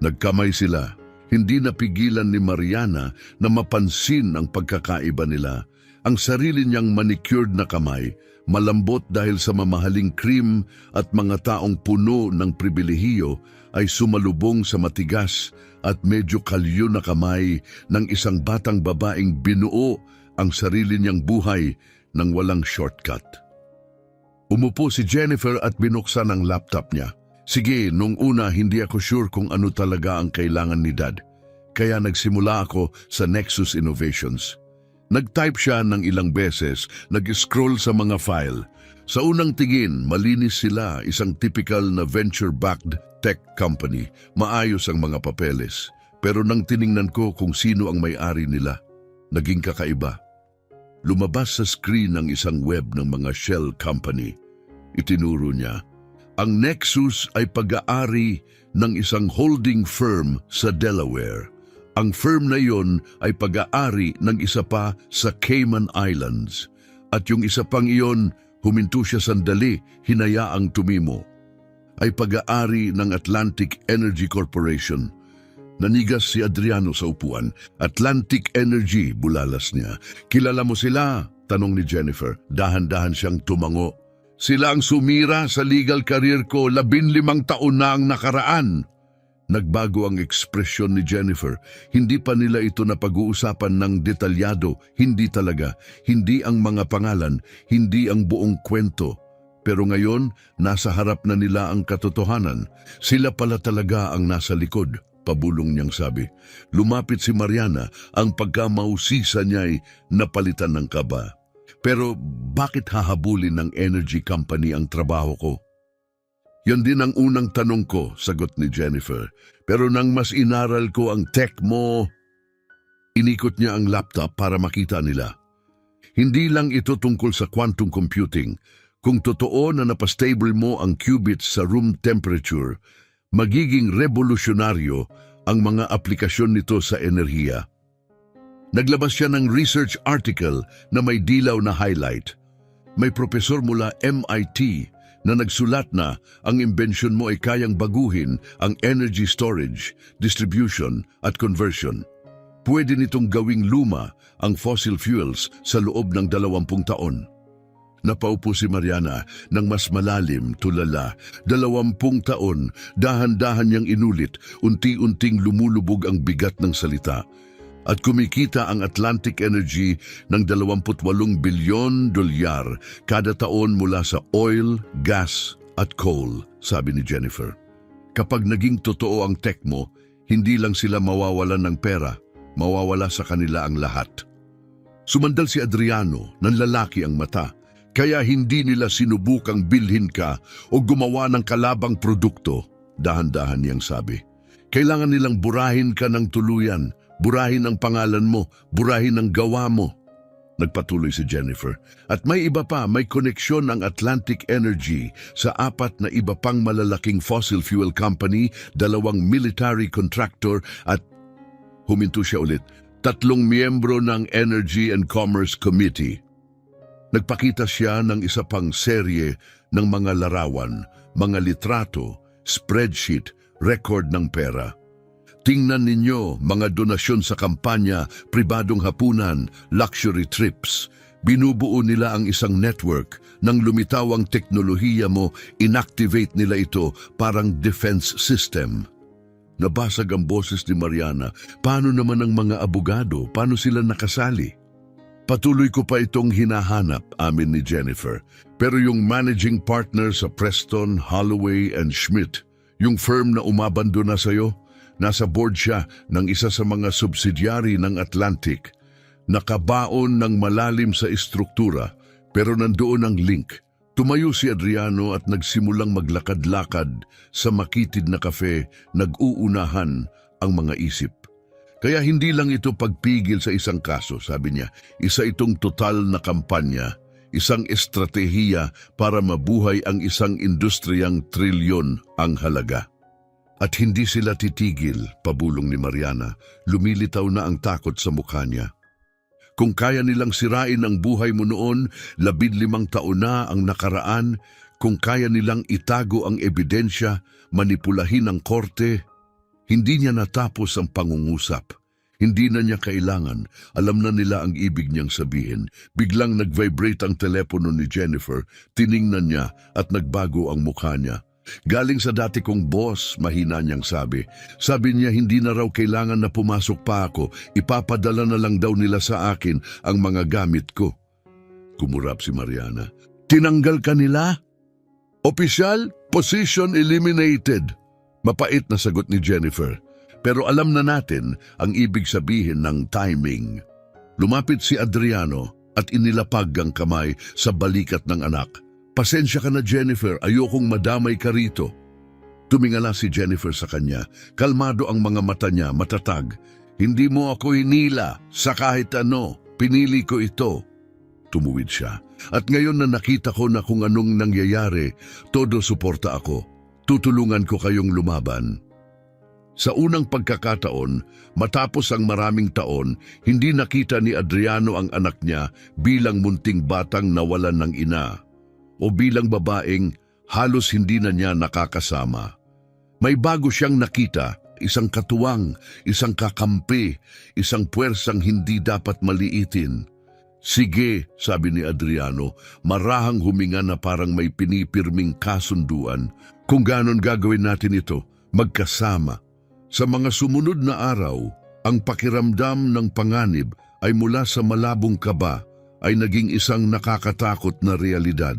Nagkamay sila. Hindi napigilan ni Mariana na mapansin ang pagkakaiba nila. Ang sarili niyang manicured na kamay, malambot dahil sa mamahaling cream at mga taong puno ng pribilehiyo ay sumalubong sa matigas at medyo kalyo na kamay ng isang batang babaeng binuo ang sarili niyang buhay nang walang shortcut. Umupo si Jennifer at binuksan ang laptop niya. Sige, nung una hindi ako sure kung ano talaga ang kailangan ni Dad. Kaya nagsimula ako sa Nexus Innovations. Nag-type siya ng ilang beses, nag-scroll sa mga file. Sa unang tingin, malinis sila, isang typical na venture-backed tech company. Maayos ang mga papeles. Pero nang tiningnan ko kung sino ang may-ari nila, naging kakaiba. Lumabas sa screen ang isang web ng mga shell company. Itinuro niya, ang Nexus ay pag-aari ng isang holding firm sa Delaware. Ang firm na iyon ay pag-aari ng isa pa sa Cayman Islands. At yung isa pang iyon, huminto siya sandali, hinayaang tumimo. Ay pag-aari ng Atlantic Energy Corporation. Nanigas si Adriano sa upuan. Atlantic Energy, bulalas niya. Kilala mo sila? Tanong ni Jennifer. Dahan-dahan siyang tumango. Sila ang sumira sa legal career ko, 15 taon na ang nakaraan. Nagbago ang ekspresyon ni Jennifer. Hindi pa nila ito napag-uusapan ng detalyado. Hindi talaga. Hindi ang mga pangalan. Hindi ang buong kwento. Pero ngayon, nasa harap na nila ang katotohanan. Sila pala talaga ang nasa likod. Pabulong niyang sabi. Lumapit si Mariana. Ang pagkamausisa niya'y napalitan ng kaba. Pero bakit hahabulin ng energy company ang trabaho ko? Yan din ang unang tanong ko, sagot ni Jennifer. Pero nang mas inaral ko ang tech mo, inikot niya ang laptop para makita nila. Hindi lang ito tungkol sa quantum computing. Kung totoo na napastable mo ang qubits sa room temperature, magiging revolusyonaryo ang mga aplikasyon nito sa enerhiya. Naglabas siya ng research article na may dilaw na highlight. May propesor mula MIT na nagsulat na ang imbensyon mo ay kayang baguhin ang energy storage, distribution at conversion. Pwede nitong gawing luma ang fossil fuels sa loob ng 20 taon. Napaupo si Mariana ng mas malalim, tulala. 20 taon, dahan-dahan niyang inulit, unti-unting lumulubog ang bigat ng salita. At kumikita ang Atlantic Energy ng $28 bilyon kada taon mula sa oil, gas at coal, sabi ni Jennifer. Kapag naging totoo ang tech mo, hindi lang sila mawawalan ng pera, mawawala sa kanila ang lahat. Sumandal si Adriano, nanlalaki ang mata, kaya hindi nila sinubukang bilhin ka o gumawa ng kalabang produkto, dahan-dahan niyang sabi. Kailangan nilang burahin ka ng tuluyan, burahin ang pangalan mo, burahin ang gawa mo. Nagpatuloy si Jennifer. At may iba pa, may koneksyon ang Atlantic Energy sa 4 na iba pang malalaking fossil fuel company, 2 military contractor at, huminto siya ulit, 3 miyembro ng Energy and Commerce Committee. Nagpakita siya ng isa pang serye ng mga larawan, mga litrato, spreadsheet, record ng pera. Tingnan ninyo, mga donasyon sa kampanya, pribadong hapunan, luxury trips. Binubuo nila ang isang network. Nang lumitaw ang teknolohiya mo, inactivate nila ito parang defense system. Nabasag ang boses ni Mariana. Paano naman ang mga abogado? Paano sila nakasali? Patuloy ko pa itong hinahanap, amin ni Jennifer. Pero yung managing partner sa Preston, Holloway and Schmidt, yung firm na umabando na sa'yo, nasa board siya ng isa sa mga subsidiary ng Atlantic. Nakabaon ng malalim sa istruktura, pero nandoon ang link. Tumayo si Adriano at nagsimulang maglakad-lakad sa makitid na kafe, nag-uunahan ang mga isip. Kaya hindi lang ito pagpigil sa isang kaso, sabi niya. Isa itong total na kampanya, isang estratehiya para mabuhay ang isang industriyang trilyon ang halaga. At hindi sila titigil, pabulong ni Mariana. Lumilitaw na ang takot sa mukha niya. Kung kaya nilang sirain ang buhay mo noon, 15 taon na ang nakaraan, kung kaya nilang itago ang ebidensya, manipulahin ang korte, hindi niya natapos ang pangungusap. Hindi na niya kailangan. Alam na nila ang ibig niyang sabihin. Biglang nag-vibrate ang telepono ni Jennifer, tiningnan niya at nagbago ang mukha niya. Galing sa dati kong boss, mahina niyang sabi. Sabi niya hindi na raw kailangan na pumasok pa ako, ipapadala na lang daw nila sa akin ang mga gamit ko. Kumurap si Mariana. Tinanggal ka nila? Opisyal, position eliminated. Mapait na sagot ni Jennifer. Pero alam na natin ang ibig sabihin ng timing. Lumapit si Adriano at inilapag ang kamay sa balikat ng anak. Pasensya ka na, Jennifer, ayokong madamay ka rito. Tumingala si Jennifer sa kanya. Kalmado ang mga mata niya, matatag. Hindi mo ako hinila sa kahit ano. Pinili ko ito. Tumuwid siya. At ngayon na nakita ko na kung anong nangyayari, todo suporta ako. Tutulungan ko kayong lumaban. Sa unang pagkakataon, matapos ang maraming taon, hindi nakita ni Adriano ang anak niya bilang munting batang nawalan ng ina o bilang babaeng halos hindi na niya nakakasama. May bago siyang nakita, isang katuwang, isang kakampi, isang puwersang hindi dapat maliitin. Sige, sabi ni Adriano, marahang huminga na parang may pinipirming kasunduan. Kung ganon gagawin natin ito, magkasama. Sa mga sumunod na araw, ang pakiramdam ng panganib ay mula sa malabong kaba ay naging isang nakakatakot na realidad.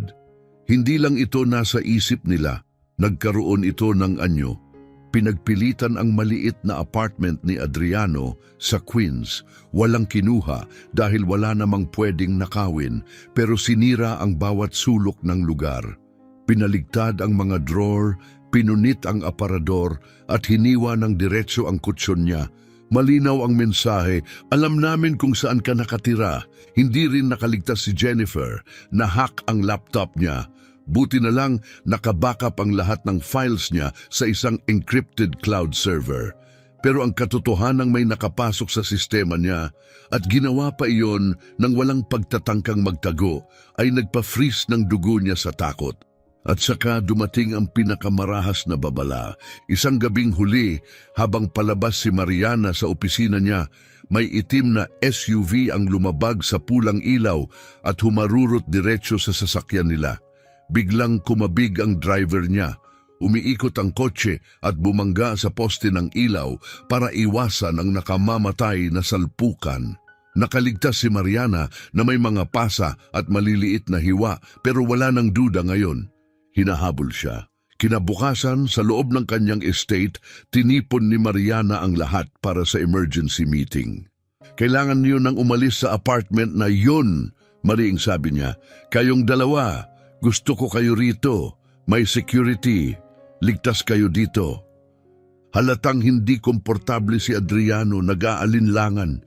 Hindi lang ito nasa isip nila, nagkaroon ito ng anyo. Pinagpilitan ang maliit na apartment ni Adriano sa Queens. Walang kinuha dahil wala namang pwedeng nakawin, pero sinira ang bawat sulok ng lugar. Pinaligtad ang mga drawer, pinunit ang aparador at hiniwa ng diretso ang kutsyon niya. Malinaw ang mensahe, alam namin kung saan ka nakatira. Hindi rin nakaligtas si Jennifer, na-hack ang laptop niya. Buti na lang nakabackup ang lahat ng files niya sa isang encrypted cloud server. Pero ang katotohanang may nakapasok sa sistema niya at ginawa pa iyon nang walang pagtatangkang magtago ay nagpa-freeze ng dugo niya sa takot. At saka dumating ang pinakamarahas na babala. Isang gabing huli, habang palabas si Mariana sa opisina niya, may itim na SUV ang lumabag sa pulang ilaw at humarurot diretso sa sasakyan nila. Biglang kumabig ang driver niya. Umiikot ang kotse at bumangga sa poste ng ilaw para iwasan ang nakamamatay na salpukan. Nakaligtas si Mariana na may mga pasa at maliliit na hiwa, pero wala nang duda ngayon. Hinahabol siya. Kinabukasan, sa loob ng kanyang estate, tinipon ni Mariana ang lahat para sa emergency meeting. Kailangan niyo nang umalis sa apartment na yun, Mariing sabi niya. Kayong dalawa, gusto ko kayo rito. May security. Ligtas kayo dito. Halatang hindi komportable si Adriano, nag-aalinlangan.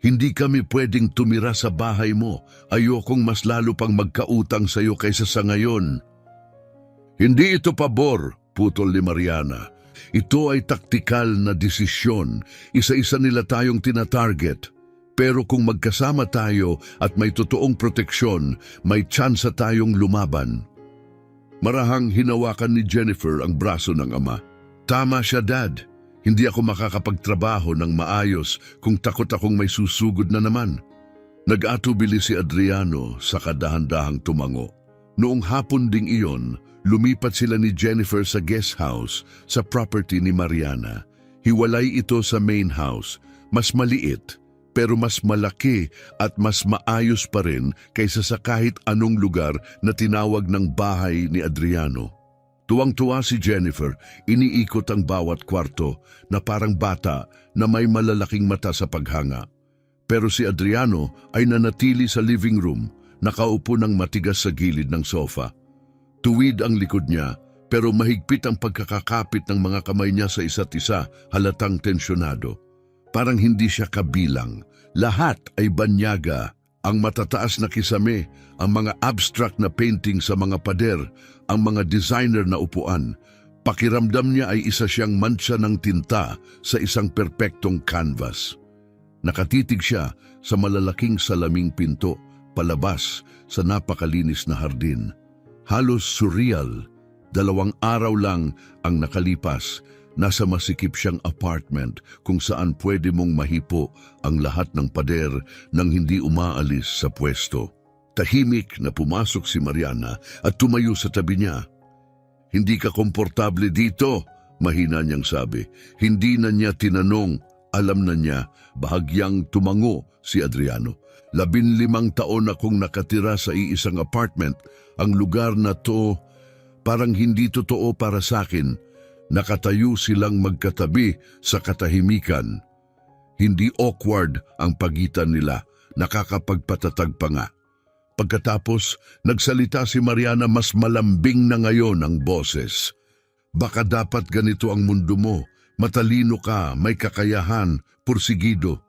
Hindi kami pwedeng tumira sa bahay mo. Ayokong mas lalo pang magkautang sa'yo kaysa sa ngayon. Hindi ito pabor, putol ni Mariana. Ito ay taktikal na desisyon. Isa-isa nila tayong tinatarget. Pero kung magkasama tayo at may totoong proteksyon, may tsansa tayong lumaban. Marahang hinawakan ni Jennifer ang braso ng ama. Tama siya, Dad. Hindi ako makakapagtrabaho ng maayos kung takot akong may susugod na naman. Nag-atubili si Adriano sa kadahan-dahang tumango. Noong hapon ding iyon, lumipat sila ni Jennifer sa guest house sa property ni Mariana. Hiwalay ito sa main house, mas maliit pero mas malaki at mas maayos pa rin kaysa sa kahit anong lugar na tinawag ng bahay ni Adriano. Tuwang-tuwa si Jennifer, iniikot ang bawat kwarto na parang bata na may malalaking mata sa paghanga. Pero si Adriano ay nanatili sa living room, nakaupo ng matigas sa gilid ng sofa. Tuwid ang likod niya, pero mahigpit ang pagkakakapit ng mga kamay niya sa isa't isa, halatang tensyonado. Parang hindi siya kabilang. Lahat ay banyaga. Ang matataas na kisame, ang mga abstract na painting sa mga pader, ang mga designer na upuan. Pakiramdam niya ay isa siyang mantsa ng tinta sa isang perpektong canvas. Nakatitig siya sa malalaking salaming pinto, palabas sa napakalinis na hardin. Halos surreal. 2 araw lang ang nakalipas. Nasa masikip siyang apartment kung saan pwede mong mahipo ang lahat ng pader nang hindi umaalis sa pwesto. Tahimik na pumasok si Mariana at tumayo sa tabi niya. Hindi ka komportable dito, mahina niyang sabi. Hindi na niya tinanong, alam na niya, bahagyang tumango si Adriano. 15 taon akong nakatira sa iisang apartment. Ang lugar na to parang hindi totoo para sa akin. Nakatayo silang magkatabi sa katahimikan. Hindi awkward ang pagitan nila. nakakapagpatatag pa nga. Pagkatapos, nagsalita si Mariana mas malambing na ngayon ang boses. Baka dapat ganito ang mundo mo. Matalino ka, may kakayahan, pursigido.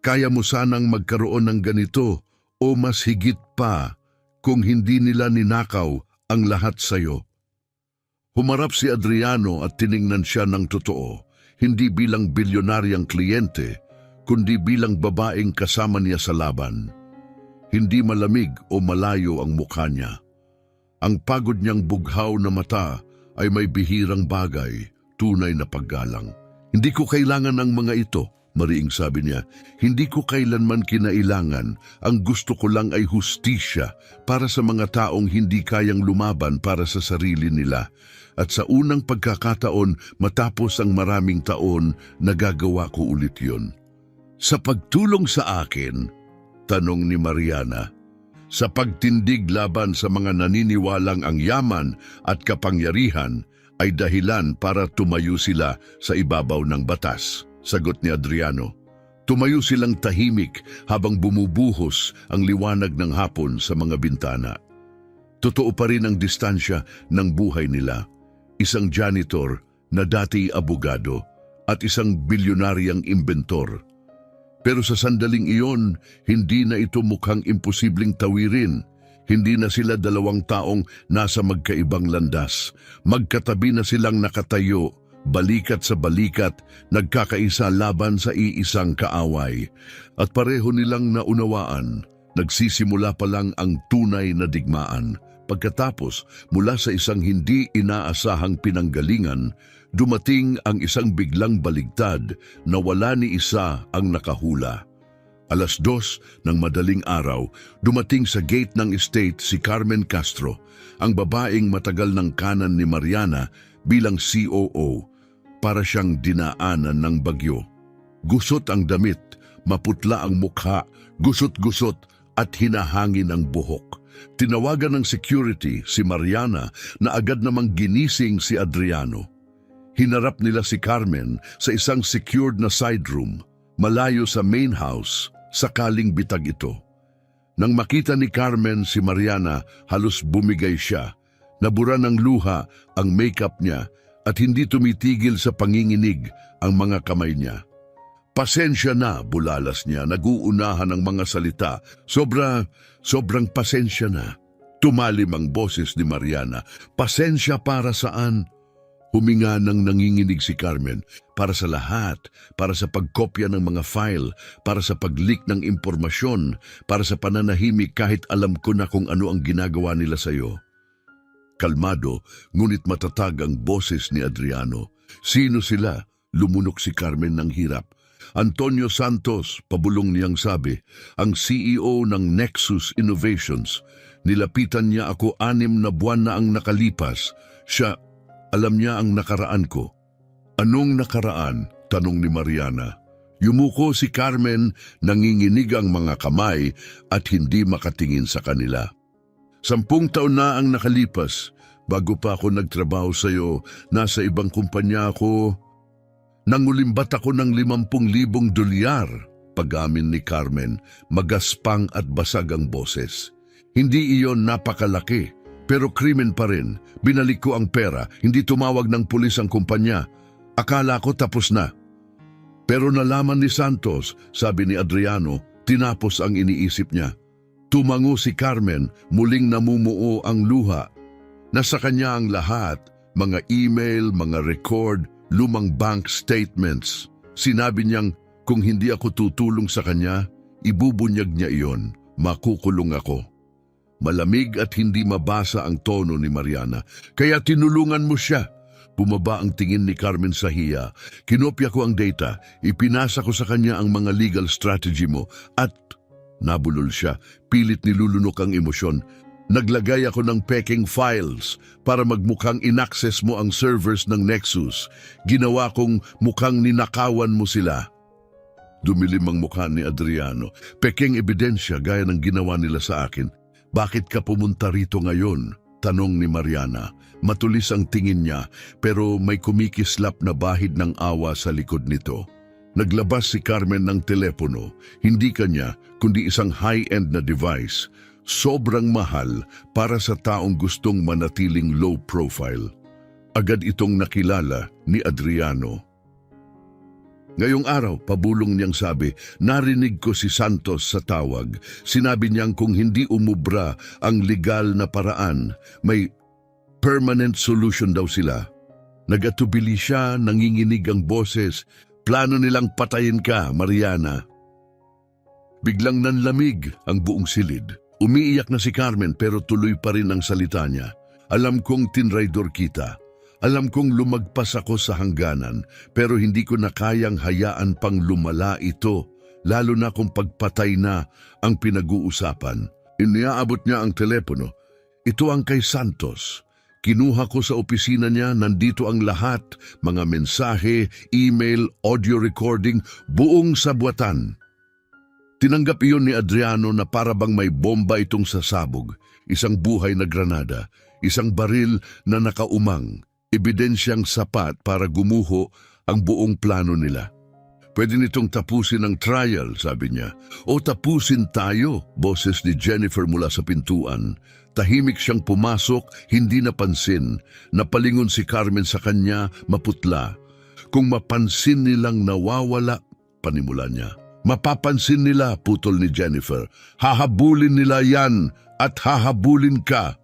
Kaya mo sanang magkaroon ng ganito o mas higit pa kung hindi nila ninakaw ang lahat sa'yo. Humarap si Adriano at tiningnan siya ng totoo, hindi bilang bilyonaryang kliyente, kundi bilang babaeng kasama niya sa laban. Hindi malamig o malayo ang mukha niya. Ang pagod niyang bughaw na mata ay may bihirang bagay, tunay na paggalang. Hindi ko kailangan ng mga ito, mariing sabi niya. Hindi ko kailanman kinailangan. Ang gusto ko lang ay hustisya para sa mga taong hindi kayang lumaban para sa sarili nila. At sa unang pagkakataon, matapos ang maraming taon, nagagawa ko ulit yun. Sa pagtulong sa akin, tanong ni Mariana, sa pagtindig laban sa mga naniniwalang ang yaman at kapangyarihan ay dahilan para tumayo sila sa ibabaw ng batas, sagot ni Adriano. Tumayo silang tahimik habang bumubuhos ang liwanag ng hapon sa mga bintana. Totoo pa rin ang distansya ng buhay nila. Isang janitor na dati abogado at isang bilyonaryang inventor. Pero sa sandaling iyon, hindi na ito mukhang imposibleng tawirin. Hindi na sila dalawang taong nasa magkaibang landas. Magkatabi na silang nakatayo, balikat sa balikat, nagkakaisa laban sa iisang kaaway. At pareho nilang naunawaan, nagsisimula pa lang ang tunay na digmaan. Pagkatapos, mula sa isang hindi inaasahang pinanggalingan, dumating ang isang biglang baligtad na wala ni isa ang nakahula. 2:00 ng madaling araw, dumating sa gate ng estate si Carmen Castro, ang babaeng matagal ng kanan ni Mariana bilang COO, para siyang dinaanan ng bagyo. Gusot ang damit, maputla ang mukha, gusot-gusot at hinahangin ang buhok. Tinawagan ng security si Mariana na agad namang ginising si Adriano. Hinarap nila si Carmen sa isang secured na side room, malayo sa main house, sakaling bitag ito. Nang makita ni Carmen si Mariana, halos bumigay siya. Nabura ng luha ang makeup niya at hindi tumitigil sa panginginig ang mga kamay niya. Pasensya na, bulalas niya, naguunahan ang mga salita. Sobrang pasensya na. Tumalim ang boses ni Mariana. Pasensya para saan? Huminga ng nanginginig si Carmen. Para sa lahat, para sa pagkopya ng mga file, para sa pag-leak ng impormasyon, para sa pananahimik kahit alam ko na kung ano ang ginagawa nila sa iyo. Kalmado, ngunit matatag ang boses ni Adriano. Sino sila? Lumunok si Carmen ng hirap. Antonio Santos, pabulong niyang sabi, ang CEO ng Nexus Innovations. Nilapitan niya ako 6 na buwan na ang nakalipas. Siya, alam niya ang nakaraan ko. Anong nakaraan? Tanong ni Mariana. Yumuko si Carmen, nanginginig ang mga kamay at hindi makatingin sa kanila. 10 taon na ang nakalipas. Bago pa ako nagtrabaho sa iyo, nasa ibang kumpanya ako. Nangulimbat ako ng 50,000 dolyar, pag-amin ni Carmen, magaspang at basag ang boses. Hindi iyon napakalaki, pero krimen pa rin. Binalik ko ang pera, hindi tumawag ng pulis ang kumpanya. Akala ko tapos na. Pero nalaman ni Santos, sabi ni Adriano, tinapos ang iniisip niya. Tumango si Carmen, muling namumuo ang luha. Nasa kanya ang lahat, mga email, mga record, lumang bank statements. Sinabi niyang kung hindi ako tutulong sa kanya, ibubunyag niya iyon, makukulong ako. Malamig at hindi mabasa ang tono ni Mariana. Kaya tinulungan mo siya. Bumaba ang tingin ni Carmen sa hiya. Kinopya ko ang data, ipinasa ko sa kanya ang mga legal strategy mo at nabulol siya, pilit nilulunok ang emosyon. Naglagay ako ng peking files para magmukhang inaccess mo ang servers ng Nexus. Ginawa kong mukhang ninakawan mo sila. Dumilim ang mukha ni Adriano. Peking ebidensya gaya ng ginawa nila sa akin. Bakit ka pumunta rito ngayon? Tanong ni Mariana. Matulis ang tingin niya pero may kumikislap na bahid ng awa sa likod nito. Naglabas si Carmen ng telepono, hindi kanya kundi isang high-end na device. Sobrang mahal para sa taong gustong manatiling low profile. Agad itong nakilala ni Adriano. Ngayong araw, pabulong niyang sabi, narinig ko si Santos sa tawag. Sinabi niyang kung hindi umubra ang legal na paraan, may permanent solution daw sila. Nagatubili siya, nanginginig ang boses. Plano nilang patayin ka, Mariana. Biglang nanlamig ang buong silid. Umiiyak na si Carmen pero tuloy pa rin ang salita niya. Alam kong tinraidor kita. Alam kong lumagpas ako sa hangganan, pero hindi ko na kayang hayaan pang lumala ito, lalo na kung pagpatay na ang pinag-uusapan. Iniaabot niya ang telepono. Ito ang kay Santos. Kinuha ko sa opisina niya, nandito ang lahat, mga mensahe, email, audio recording, buong sabwatan. Tinanggap iyon ni Adriano na para bang may bomba itong sasabog, isang buhay na granada, isang baril na nakaumang. Ebidensyang sapat para gumuho ang buong plano nila. Pwede nitong tapusin ang trial, sabi niya. O tapusin tayo, boses ni Jennifer mula sa pintuan. Tahimik siyang pumasok, hindi napansin. Napalingon si Carmen sa kanya, maputla. Kung mapansin nilang nawawala, panimula niya. Mapapansin nila, putol ni Jennifer. Hahabulin nila yan at hahabulin ka.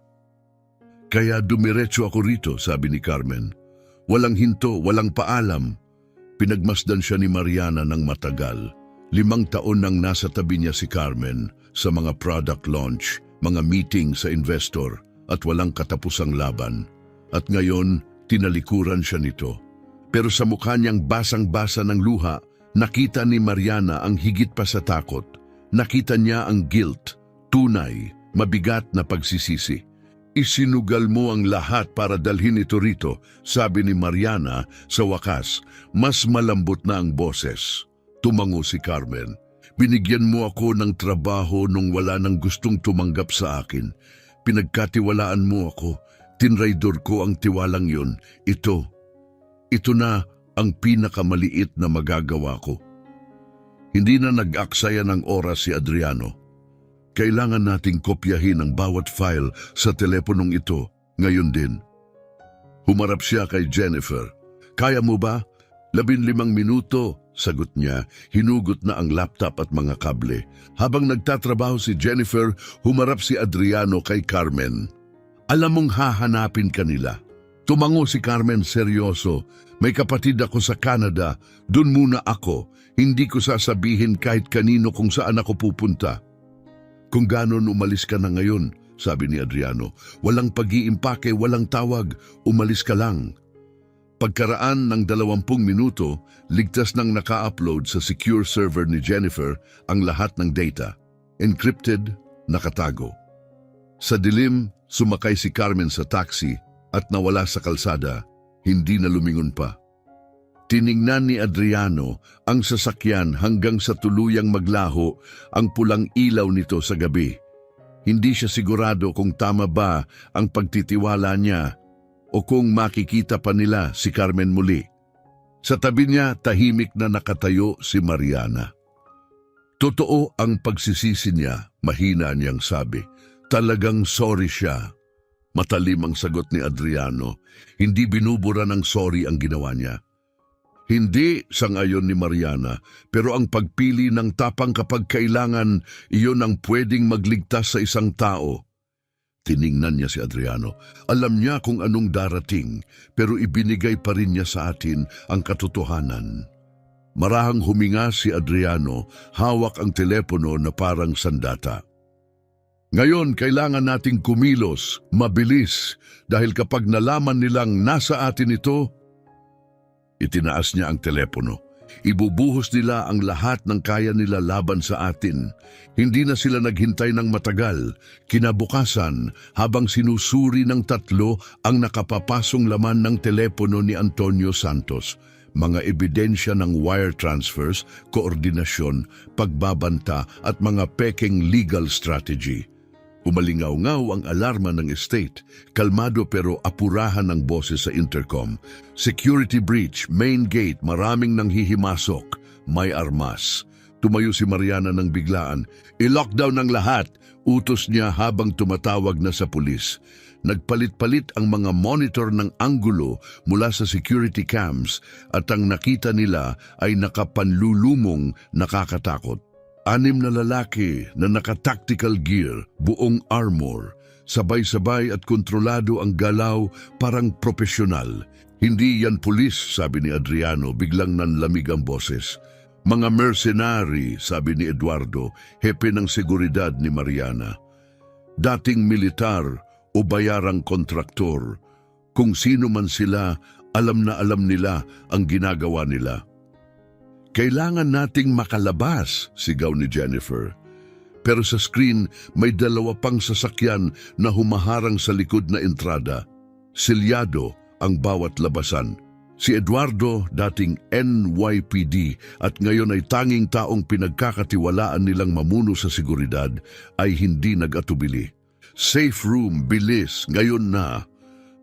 Kaya dumiretso ako rito, sabi ni Carmen. Walang hinto, walang paalam. Pinagmasdan siya ni Mariana ng matagal. 5 taon nang nasa tabi niya si Carmen sa mga product launch, mga meeting sa investor at walang katapusang laban. At ngayon, tinalikuran siya nito. Pero sa mukha niyang basang-basa ng luha, nakita ni Mariana ang higit pa sa takot. Nakita niya ang guilt, tunay, mabigat na pagsisisi. Isinugal mo ang lahat para dalhin ito rito, sabi ni Mariana sa wakas. Mas malambot na ang boses. Tumango si Carmen. Binigyan mo ako ng trabaho nung wala nang gustong tumanggap sa akin. Pinagkatiwalaan mo ako. Tinraidor ko ang tiwalang yun. Ito na ang pinakamaliit na magagawa ko. Hindi na nag-aksaya ng oras si Adriano. Kailangan nating kopyahin ang bawat file sa teleponong ito ngayon din. Humarap siya kay Jennifer. Kaya mo ba? 15 minuto, sagot niya. Hinugot na ang laptop at mga kable. Habang nagtatrabaho si Jennifer, humarap si Adriano kay Carmen. Alam mong hahanapin ka nila. Tumango si Carmen seryoso. May kapatid ako sa Canada. Doon muna ako. Hindi ko sasabihin kahit kanino kung saan ako pupunta. Kung ganon umalis ka na ngayon, sabi ni Adriano. Walang pag-iimpake, walang tawag. Umalis ka lang. Pagkaraan ng 20 minuto, ligtas nang naka-upload sa secure server ni Jennifer ang lahat ng data. Encrypted, nakatago. Sa dilim, sumakay si Carmen sa taxi at nawala sa kalsada, hindi na lumingon pa. Tiningnan ni Adriano ang sasakyan hanggang sa tuluyang maglaho ang pulang ilaw nito sa gabi. Hindi siya sigurado kung tama ba ang pagtitiwala niya o kung makikita pa nila si Carmen muli. Sa tabi niya, tahimik na nakatayo si Mariana. Totoo ang pagsisisi niya, mahina niyang sabi. Talagang sorry siya. Matalim ang sagot ni Adriano. Hindi binubura ng sorry ang ginawa niya. Hindi sangayon ni Mariana, pero ang pagpili ng tapang kapag kailangan, iyon ang pwedeng magligtas sa isang tao. Tiningnan niya si Adriano. Alam niya kung anong darating, pero ibinigay pa rin niya sa atin ang katotohanan. Marahang huminga si Adriano, hawak ang telepono na parang sandata. Ngayon, kailangan nating kumilos, mabilis, dahil kapag nalaman nilang nasa atin ito, itinaas niya ang telepono. Ibubuhos nila ang lahat ng kaya nila laban sa atin. Hindi na sila naghintay ng matagal. Kinabukasan, habang sinusuri ng 3 ang nakapapasong laman ng telepono ni Antonio Santos, mga ebidensya ng wire transfers, koordinasyon, pagbabanta at mga peking legal strategy. Umalingaw-ngaw ang alarma ng estate. Kalmado pero apurahan ang boses sa intercom. Security breach, main gate, maraming nanghihimasok. may armas. Tumayo si Mariana ng biglaan. I-lockdown ng lahat, utos niya habang tumatawag na sa pulis. Nagpalit-palit ang mga monitor ng anggulo mula sa security cams at ang nakita nila ay nakapanlulumong nakakatakot. 6 na lalaki na naka-tactical gear, buong armor. Sabay-sabay at kontrolado ang galaw, parang propesyonal. Hindi yan pulis, sabi ni Adriano, biglang nanlamig ang boses. Mga mercenary, sabi ni Eduardo, hepe ng seguridad ni Mariana. Dating militar o bayarang kontraktor. Kung sino man sila, alam na alam nila ang ginagawa nila. Kailangan nating makalabas, sigaw ni Jennifer. Pero sa screen, may 2 pang sasakyan na humaharang sa likod na entrada. Silyado ang bawat labasan. Si Eduardo, dating NYPD at ngayon ay tanging taong pinagkakatiwalaan nilang mamuno sa seguridad, ay hindi nag-atubili. Safe room, bilis, ngayon na.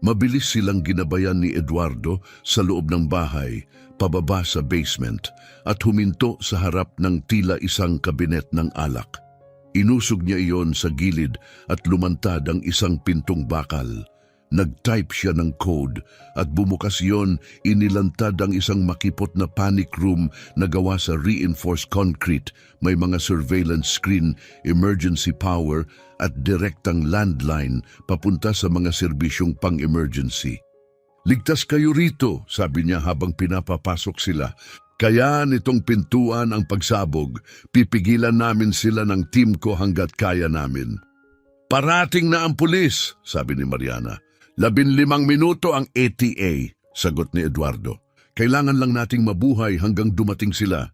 Mabilis silang ginabayan ni Eduardo sa loob ng bahay, pababa sa basement, at huminto sa harap ng tila isang kabinet ng alak. Inusog niya iyon sa gilid at lumantad ang isang pintong bakal. Nag-type siya ng code at bumukas iyon, inilantad ang isang makipot na panic room na gawa sa reinforced concrete. May mga surveillance screen, emergency power at direktang landline papunta sa mga serbisyong pang-emergency. Ligtas kayo rito, sabi niya habang pinapapasok sila. Kaya nitong pintuan ang pagsabog, pipigilan namin sila ng team ko hanggat kaya namin. Parating na ang pulis, sabi ni Mariana. 15 minuto ang ETA, sagot ni Eduardo. Kailangan lang nating mabuhay hanggang dumating sila.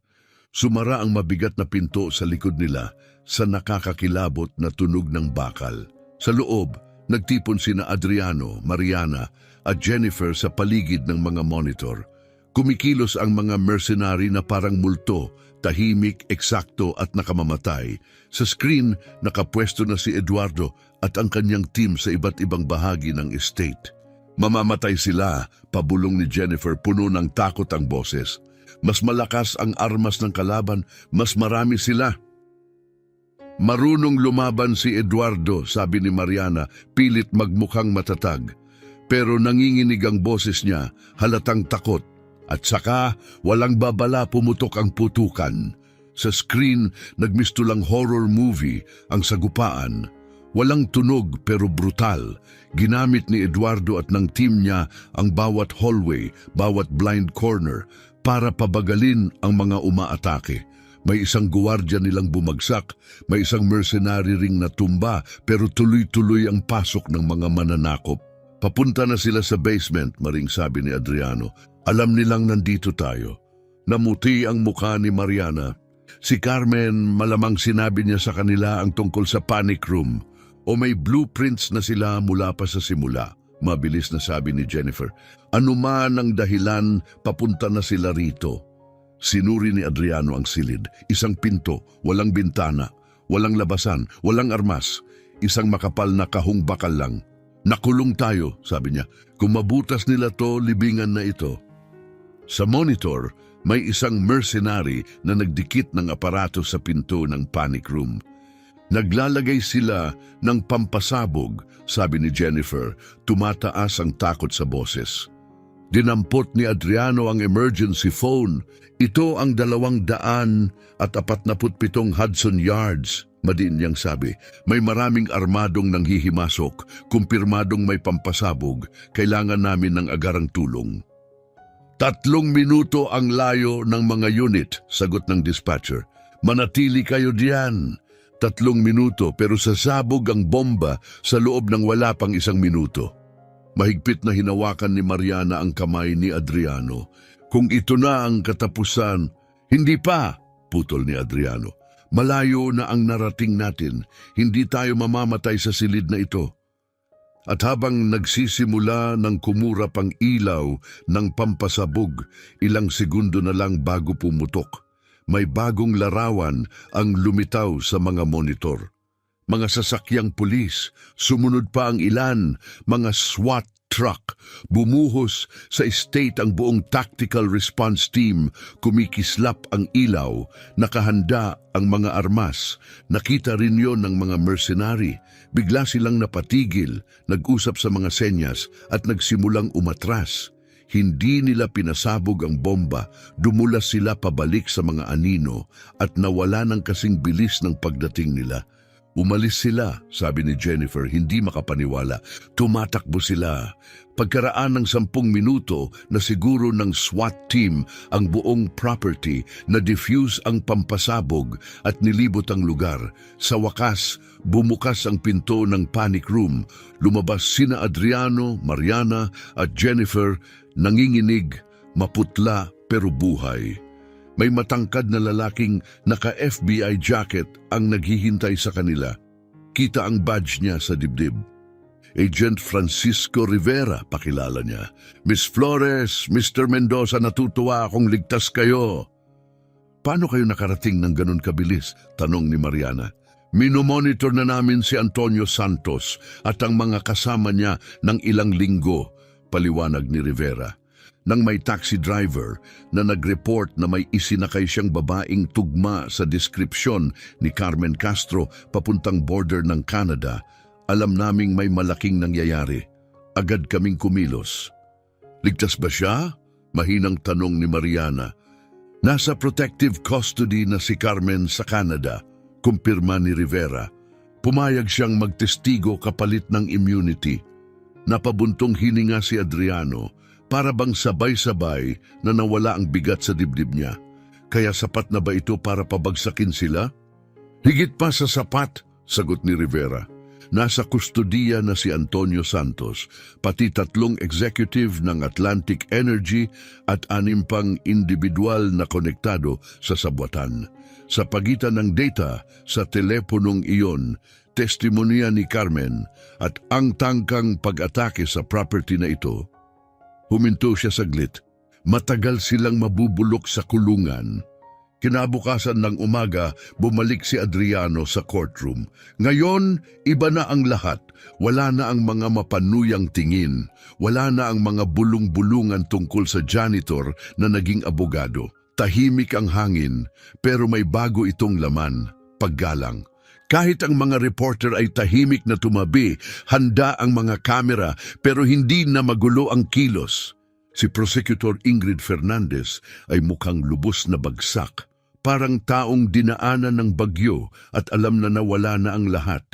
Sumara ang mabigat na pinto sa likod nila sa nakakakilabot na tunog ng bakal. Sa loob, nagtipon sina Adriano, Mariana at Jennifer sa paligid ng mga monitor. Kumikilos ang mga mercenary na parang multo, tahimik, eksakto at nakamamatay. Sa screen, nakapwesto na si Eduardo at ang kanyang team sa iba't ibang bahagi ng estate. Mamamatay sila, pabulong ni Jennifer, puno ng takot ang boses. Mas malakas ang armas ng kalaban, mas marami sila. Marunong lumaban si Eduardo, sabi ni Mariana, pilit magmukhang matatag. Pero nanginginig ang boses niya, halatang takot. At saka, walang babala pumutok ang putukan. Sa screen, nagmistulang horror movie ang sagupaan. Walang tunog pero brutal. Ginamit ni Eduardo at ng team niya ang bawat hallway, bawat blind corner para pabagalin ang mga umaatake. May isang guwardiya nilang bumagsak, may isang mercenary ring natumba pero tuloy-tuloy ang pasok ng mga mananakop. Papunta na sila sa basement, maring sabi ni Adriano. Alam nilang nandito tayo. Namuti ang mukha ni Mariana. Si Carmen, malamang sinabi niya sa kanila ang tungkol sa panic room. O may blueprints na sila mula pa sa simula. Mabilis na sabi ni Jennifer. Ano man ang dahilan, papunta na sila rito. Sinuri ni Adriano ang silid. Isang pinto, walang bintana, walang labasan, walang armas. Isang makapal na kahong bakal lang. Nakulong tayo, sabi niya. Kung mabutas nila to, libingan na ito. Sa monitor, may isang mercenary na nagdikit ng aparato sa pinto ng panic room. Naglalagay sila ng pampasabog, sabi ni Jennifer, tumataas ang takot sa boses. Dinampot ni Adriano ang emergency phone. Ito ang 247 Hudson Yards. Madiin niyang sabi, may maraming armadong nanghihimasok, kumpirmadong may pampasabog, kailangan namin ng agarang tulong. 3 minuto ang layo ng mga unit, sagot ng dispatcher. Manatili kayo diyan. 3 minuto pero sasabog ang bomba sa loob ng wala pang 1 minuto. Mahigpit na hinawakan ni Mariana ang kamay ni Adriano. Kung ito na ang katapusan, hindi pa, putol ni Adriano. Malayo na ang narating natin, hindi tayo mamamatay sa silid na ito. At habang nagsisimula ng kumura pang ilaw ng pampasabog, ilang segundo na lang bago pumutok, may bagong larawan ang lumitaw sa mga monitor. mga sasakyang pulis, sumunod pa ang ilan, mga SWAT truck. Bumuhos sa estate ang buong tactical response team, kumikislap ang ilaw, nakahanda ang mga armas. Nakita rin yon ng mga mercenary. Bigla silang napatigil, nag-usap sa mga senyas at nagsimulang umatras. Hindi nila pinasabog ang bomba, dumulas sila pabalik sa mga anino at nawala ng kasing bilis ng pagdating nila. Umalis sila, sabi ni Jennifer, hindi makapaniwala. Tumatakbo sila. Pagkaraan ng 10 minuto na siguro ng SWAT team ang buong property, na-defuse ang pampasabog at nilibot ang lugar. Sa wakas, bumukas ang pinto ng panic room. Lumabas sina Adriano, Mariana at Jennifer, nanginginig, maputla pero buhay. May matangkad na lalaking naka-FBI jacket ang naghihintay sa kanila. Kita ang badge niya sa dibdib. Agent Francisco Rivera, pakilala niya. Miss Flores, Mr. Mendoza, natutuwa akong ligtas kayo. Paano kayo nakarating ng ganun kabilis? Tanong ni Mariana. Minomonitor na namin si Antonio Santos at ang mga kasama niya ng ilang linggo, paliwanag ni Rivera. Nang may taxi driver na nag-report na may isinakay siyang babaeng tugma sa deskripsyon ni Carmen Castro papuntang border ng Canada, alam naming may malaking nangyayari. Agad kaming kumilos. Ligtas ba siya? Mahinang tanong ni Mariana. Nasa protective custody na si Carmen sa Canada, kumpirma ni Rivera. Pumayag siyang magtestigo kapalit ng immunity. Napabuntong hininga si Adriano, para bang sabay-sabay na nawala ang bigat sa dibdib niya. Kaya sapat na ba ito para pabagsakin sila? Higit pa sa sapat, sagot ni Rivera. Nasa kustodiya na si Antonio Santos, pati 3 executive ng Atlantic Energy at 6 pang individual na konektado sa sabwatan. Sa pagitan ng data sa teleponong iyon, testimonya ni Carmen at ang tangkang pag-atake sa property na ito. Huminto siya saglit. Matagal silang mabubulok sa kulungan. Kinabukasan ng umaga, bumalik si Adriano sa courtroom. Ngayon, iba na ang lahat. Wala na ang mga mapanuyang tingin. Wala na ang mga bulong-bulungan tungkol sa janitor na naging abogado. Tahimik ang hangin, pero may bago itong laman, paggalang. Kahit ang mga reporter ay tahimik na tumabi, handa ang mga kamera pero hindi na magulo ang kilos. Si Prosecutor Ingrid Fernandez ay mukhang lubos na bagsak, parang taong dinaanan ng bagyo at alam na nawala na ang lahat.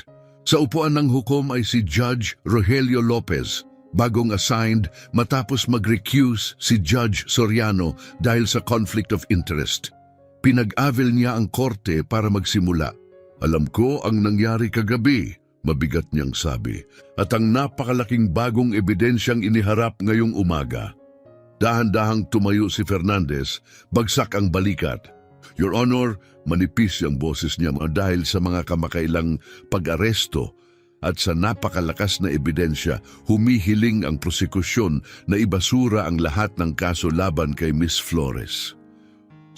Sa upuan ng hukom ay si Judge Rogelio Lopez, bagong assigned matapos mag-recuse si Judge Soriano dahil sa conflict of interest. Pinag-avel niya ang korte para magsimula. Alam ko ang nangyari kagabi, mabigat niyang sabi, at ang napakalaking bagong ebidensyang iniharap ngayong umaga. Dahan-dahang tumayo si Fernandez, bagsak ang balikat. Your Honor, manipis ang boses niya dahil sa mga kamakailang pag-aresto at sa napakalakas na ebidensya, humihiling ang prosekusyon na ibasura ang lahat ng kaso laban kay Miss Flores.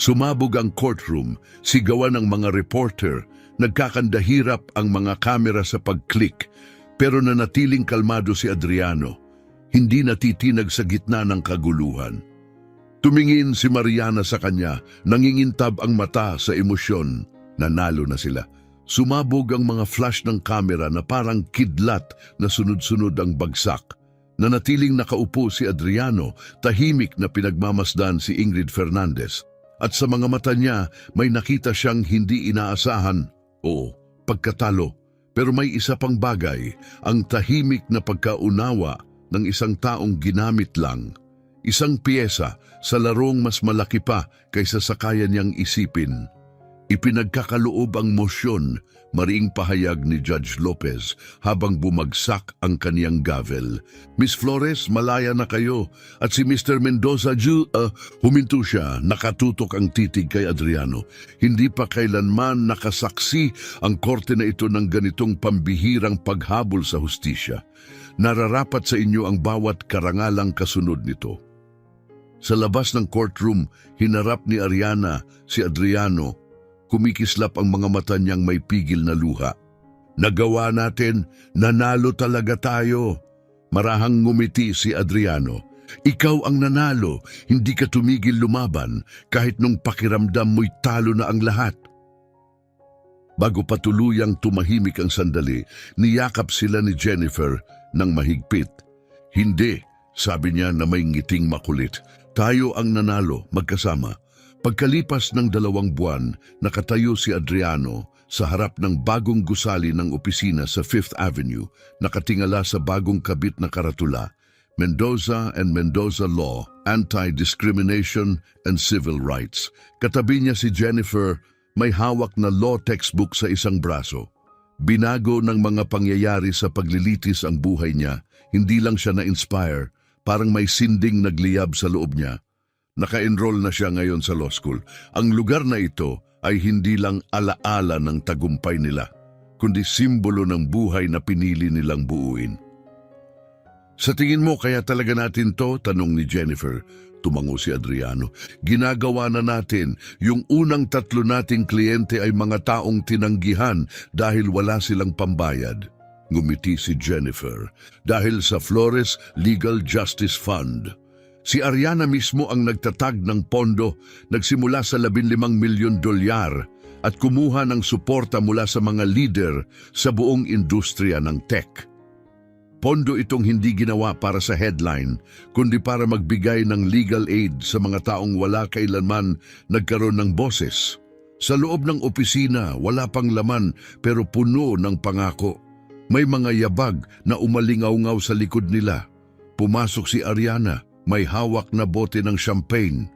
Sumabog ang courtroom, sigawan ng mga reporter. Nagkakandahirap ang mga kamera sa pag-click, pero nanatiling kalmado si Adriano. Hindi natitinag sa gitna ng kaguluhan. Tumingin si Mariana sa kanya, nangingintab ang mata sa emosyon. Nanalo na sila. Sumabog ang mga flash ng kamera na parang kidlat na sunod-sunod ang bagsak. Nanatiling nakaupo si Adriano, tahimik na pinagmamasdan si Ingrid Fernandez. At sa mga mata niya, may nakita siyang hindi inaasahan. Oo, pagkatalo. Pero may isa pang bagay, ang tahimik na pagkaunawa ng isang taong ginamit lang. Isang piyesa sa larong mas malaki pa kaysa sa kaya niyang isipin. Ipinagkakaloob ang mosyon, mariing pahayag ni Judge Lopez habang bumagsak ang kaniyang gavel. Miss Flores, malaya na kayo. At si Mr. Mendoza, huminto siya, nakatutok ang titig kay Adriano. Hindi pa kailanman nakasaksi ang korte na ito ng ganitong pambihirang paghabol sa hustisya. Nararapat sa inyo ang bawat karangalang kasunod nito. Sa labas ng courtroom, hinarap ni Ariana si Adriano. Kumikislap ang mga mata niyang may pigil na luha. Nagawa natin, nanalo talaga tayo. Marahang ngumiti si Adriano. Ikaw ang nanalo, hindi ka tumigil lumaban kahit nung pakiramdam mo'y talo na ang lahat. Bago pa tuluyang tumahimik ang sandali, niyakap sila ni Jennifer ng mahigpit. Hindi, sabi niya na may ngiting makulit. Tayo ang nanalo, magkasama. Pagkalipas ng 2 buwan, nakatayo si Adriano sa harap ng bagong gusali ng opisina sa 5th Avenue, nakatingala sa bagong kabit na karatula, Mendoza and Mendoza Law, Anti-Discrimination and Civil Rights. Katabi niya si Jennifer, may hawak na law textbook sa isang braso. Binago ng mga pangyayari sa paglilitis ang buhay niya, hindi lang siya na-inspire, parang may sinding nagliyab sa loob niya. Naka-enroll na siya ngayon sa law school. Ang lugar na ito ay hindi lang alaala ng tagumpay nila, kundi simbolo ng buhay na pinili nilang buuin. Sa tingin mo, kaya talaga natin to? Tanong ni Jennifer. Tumango si Adriano. Ginagawa na natin. Yung unang 3 nating kliyente ay mga taong tinanggihan dahil wala silang pambayad. Ngumiti si Jennifer. Dahil sa Flores Legal Justice Fund. Si Ariana mismo ang nagtatag ng pondo, nagsimula sa $15 milyon at kumuha ng suporta mula sa mga leader sa buong industriya ng tech. Pondo itong hindi ginawa para sa headline, kundi para magbigay ng legal aid sa mga taong wala kailanman nagkaroon ng boses. Sa loob ng opisina, wala pang laman pero puno ng pangako. May mga yabag na umalingaw-ngaw sa likod nila. Pumasok si Ariana, may hawak na bote ng champagne.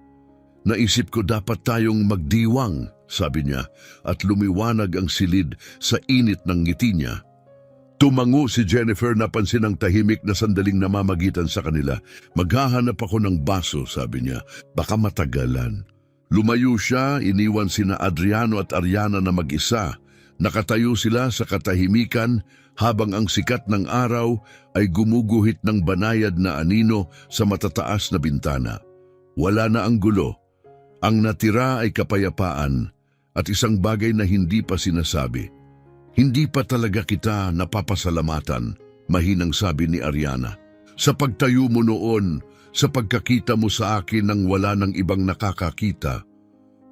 Naisip ko dapat tayong magdiwang, sabi niya, at lumiwanag ang silid sa init ng ngiti niya. Tumango si Jennifer, napansin ang tahimik na sandaling namamagitan sa kanila. Maghahanap ako ng baso, sabi niya. Baka matagalan. Lumayo siya, iniwan sina Adriano at Ariana na mag-isa. Nakatayo sila sa katahimikan habang ang sikat ng araw ay gumuguhit ng banayad na anino sa matataas na bintana. Wala na ang gulo. Ang natira ay kapayapaan at isang bagay na hindi pa sinasabi. Hindi pa talaga kita napapasalamatan, mahinang sabi ni Ariana. Sa pagtayo mo noon, sa pagkakita mo sa akin nang wala ng ibang nakakakita.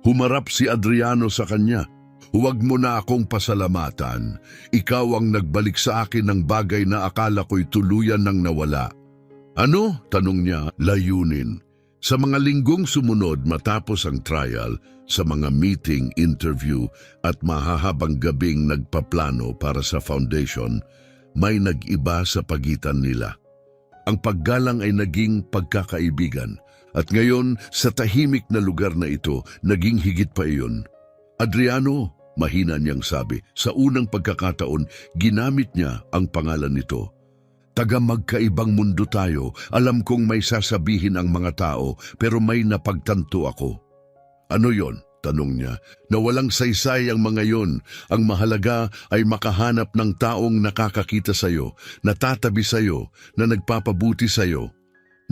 Humarap si Adriano sa kanya. Huwag mo na akong pasalamatan. Ikaw ang nagbalik sa akin ng bagay na akala ko'y tuluyan nang nawala. Ano? Tanong niya, layunin. Sa mga linggong sumunod matapos ang trial, sa mga meeting, interview at mahahabang gabing nagpaplano para sa foundation, may nag-iba sa pagitan nila. Ang paggalang ay naging pagkakaibigan at ngayon sa tahimik na lugar na ito, naging higit pa iyon. Adriano, mahina niyang sabi, sa unang pagkakataon, ginamit niya ang pangalan nito. Taga magkaibang mundo tayo, alam kong may sasabihin ang mga tao pero may napagtanto ako. Ano yon? Tanong niya. Na walang saysay ang mga yon. Ang mahalaga ay makahanap ng taong nakakakita sa'yo, natatabi sa'yo, na nagpapabuti sa'yo.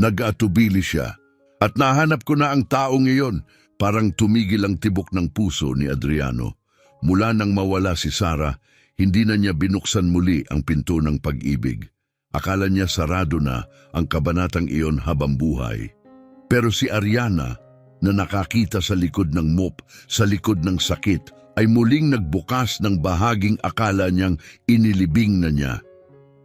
Nag-atubili siya. At nahanap ko na ang taong iyon. Parang tumigil ang tibok ng puso ni Adriano. Mula nang mawala si Sarah, hindi na niya binuksan muli ang pinto ng pag-ibig. Akala niya sarado na ang kabanatang iyon habang buhay. Pero si Ariana, na nakakita sa likod ng mop, sa likod ng sakit, ay muling nagbukas ng bahaging akala niyang inilibing na niya.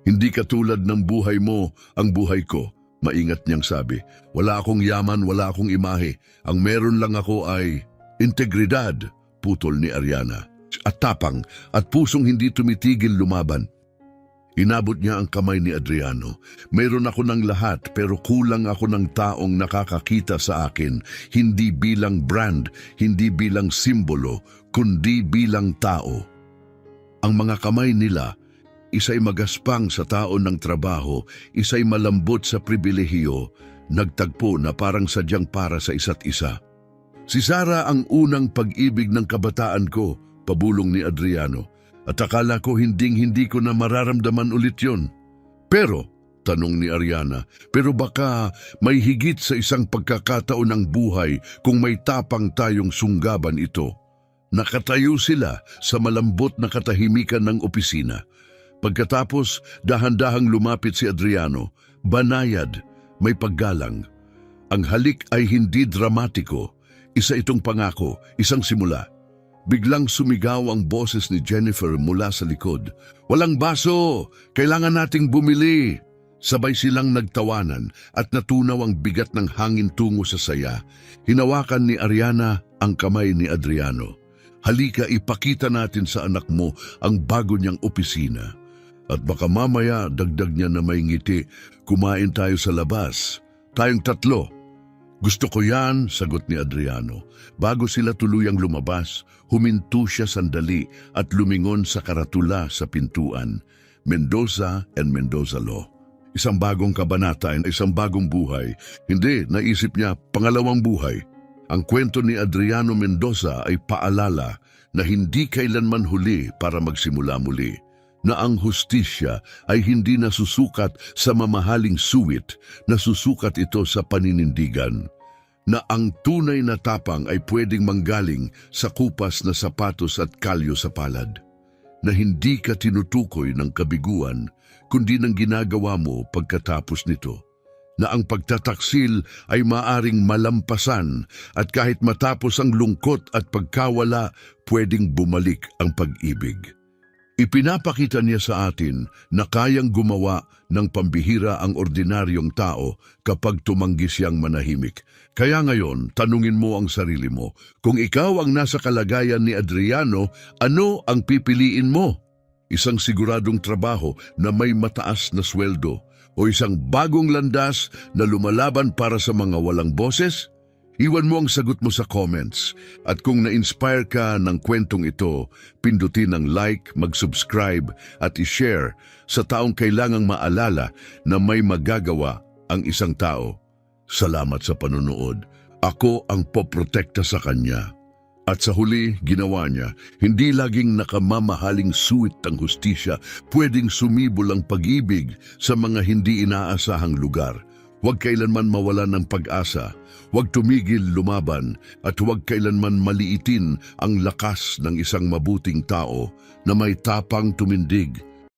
Hindi katulad ng buhay mo, ang buhay ko, maingat niyang sabi. Wala akong yaman, wala akong imahe. Ang meron lang ako ay integridad, putol ni Ariana. At tapang, at pusong hindi tumitigil lumaban. Inabot niya ang kamay ni Adriano. Mayroon ako ng lahat pero kulang ako ng taong nakakakita sa akin. Hindi bilang brand, hindi bilang simbolo, kundi bilang tao. Ang mga kamay nila, isa'y magaspang sa taon ng trabaho, isa'y malambot sa pribilehiyo, nagtagpo na parang sadyang para sa isa't isa. Si Sarah ang unang pag-ibig ng kabataan ko, pabulong ni Adriano. At akala ko hindi ko na mararamdaman ulit yon. Pero, tanong ni Ariana, pero baka may higit sa isang pagkakataon ng buhay kung may tapang tayong sunggaban ito. Nakatayo sila sa malambot na katahimikan ng opisina. Pagkatapos, dahan-dahang lumapit si Adriano, banayad, may paggalang. Ang halik ay hindi dramatiko, isa itong pangako, isang simula. Biglang sumigaw ang boses ni Jennifer mula sa likod. "Walang baso! Kailangan nating bumili!" Sabay silang nagtawanan at natunaw ang bigat ng hangin tungo sa saya. Hinawakan ni Ariana ang kamay ni Adriano. "Halika, ipakita natin sa anak mo ang bago niyang opisina. At baka mamaya, dagdag niya na may ngiti, kumain tayo sa labas. Tayong tatlo." "Gusto ko yan," sagot ni Adriano. Bago sila tuluyang lumabas, huminto siya sandali at lumingon sa karatula sa pintuan. Mendoza and Mendoza Law. Isang bagong kabanata, isang bagong buhay. Hindi, naisip niya, pangalawang buhay. Ang kwento ni Adriano Mendoza ay paalala na hindi kailanman huli para magsimula muli. Na ang hustisya ay hindi nasusukat sa mamahaling suwit, nasusukat ito sa paninindigan. Na ang tunay na tapang ay pwedeng manggaling sa kupas na sapatos at kalyo sa palad. Na hindi ka tinutukoy ng kabiguan, kundi ng ginagawa mo pagkatapos nito. Na ang pagtataksil ay maaring malampasan at kahit matapos ang lungkot at pagkawala, pwedeng bumalik ang pag-ibig. Ipinapakita niya sa atin na kayang gumawa ng pambihira ang ordinaryong tao kapag tumanggi siyang manahimik. Kaya ngayon, tanungin mo ang sarili mo, kung ikaw ang nasa kalagayan ni Adriano, ano ang pipiliin mo? Isang siguradong trabaho na may mataas na sweldo o isang bagong landas na lumalaban para sa mga walang boses? Iwan mo ang sagot mo sa comments. At kung na-inspire ka ng kwentong ito, pindutin ang like, mag-subscribe at i-share sa taong kailangang maalala na may magagawa ang isang tao. Salamat sa panonood. Ako ang poprotekta sa kanya. At sa huli, ginawa niya, hindi laging nakamamahaling suwit ang hustisya, pwedeng sumibol ang pag-ibig sa mga hindi inaasahang lugar. Huwag kailanman mawalan ng pag-asa, huwag tumigil lumaban, at huwag kailanman maliitin ang lakas ng isang mabuting tao na may tapang tumindig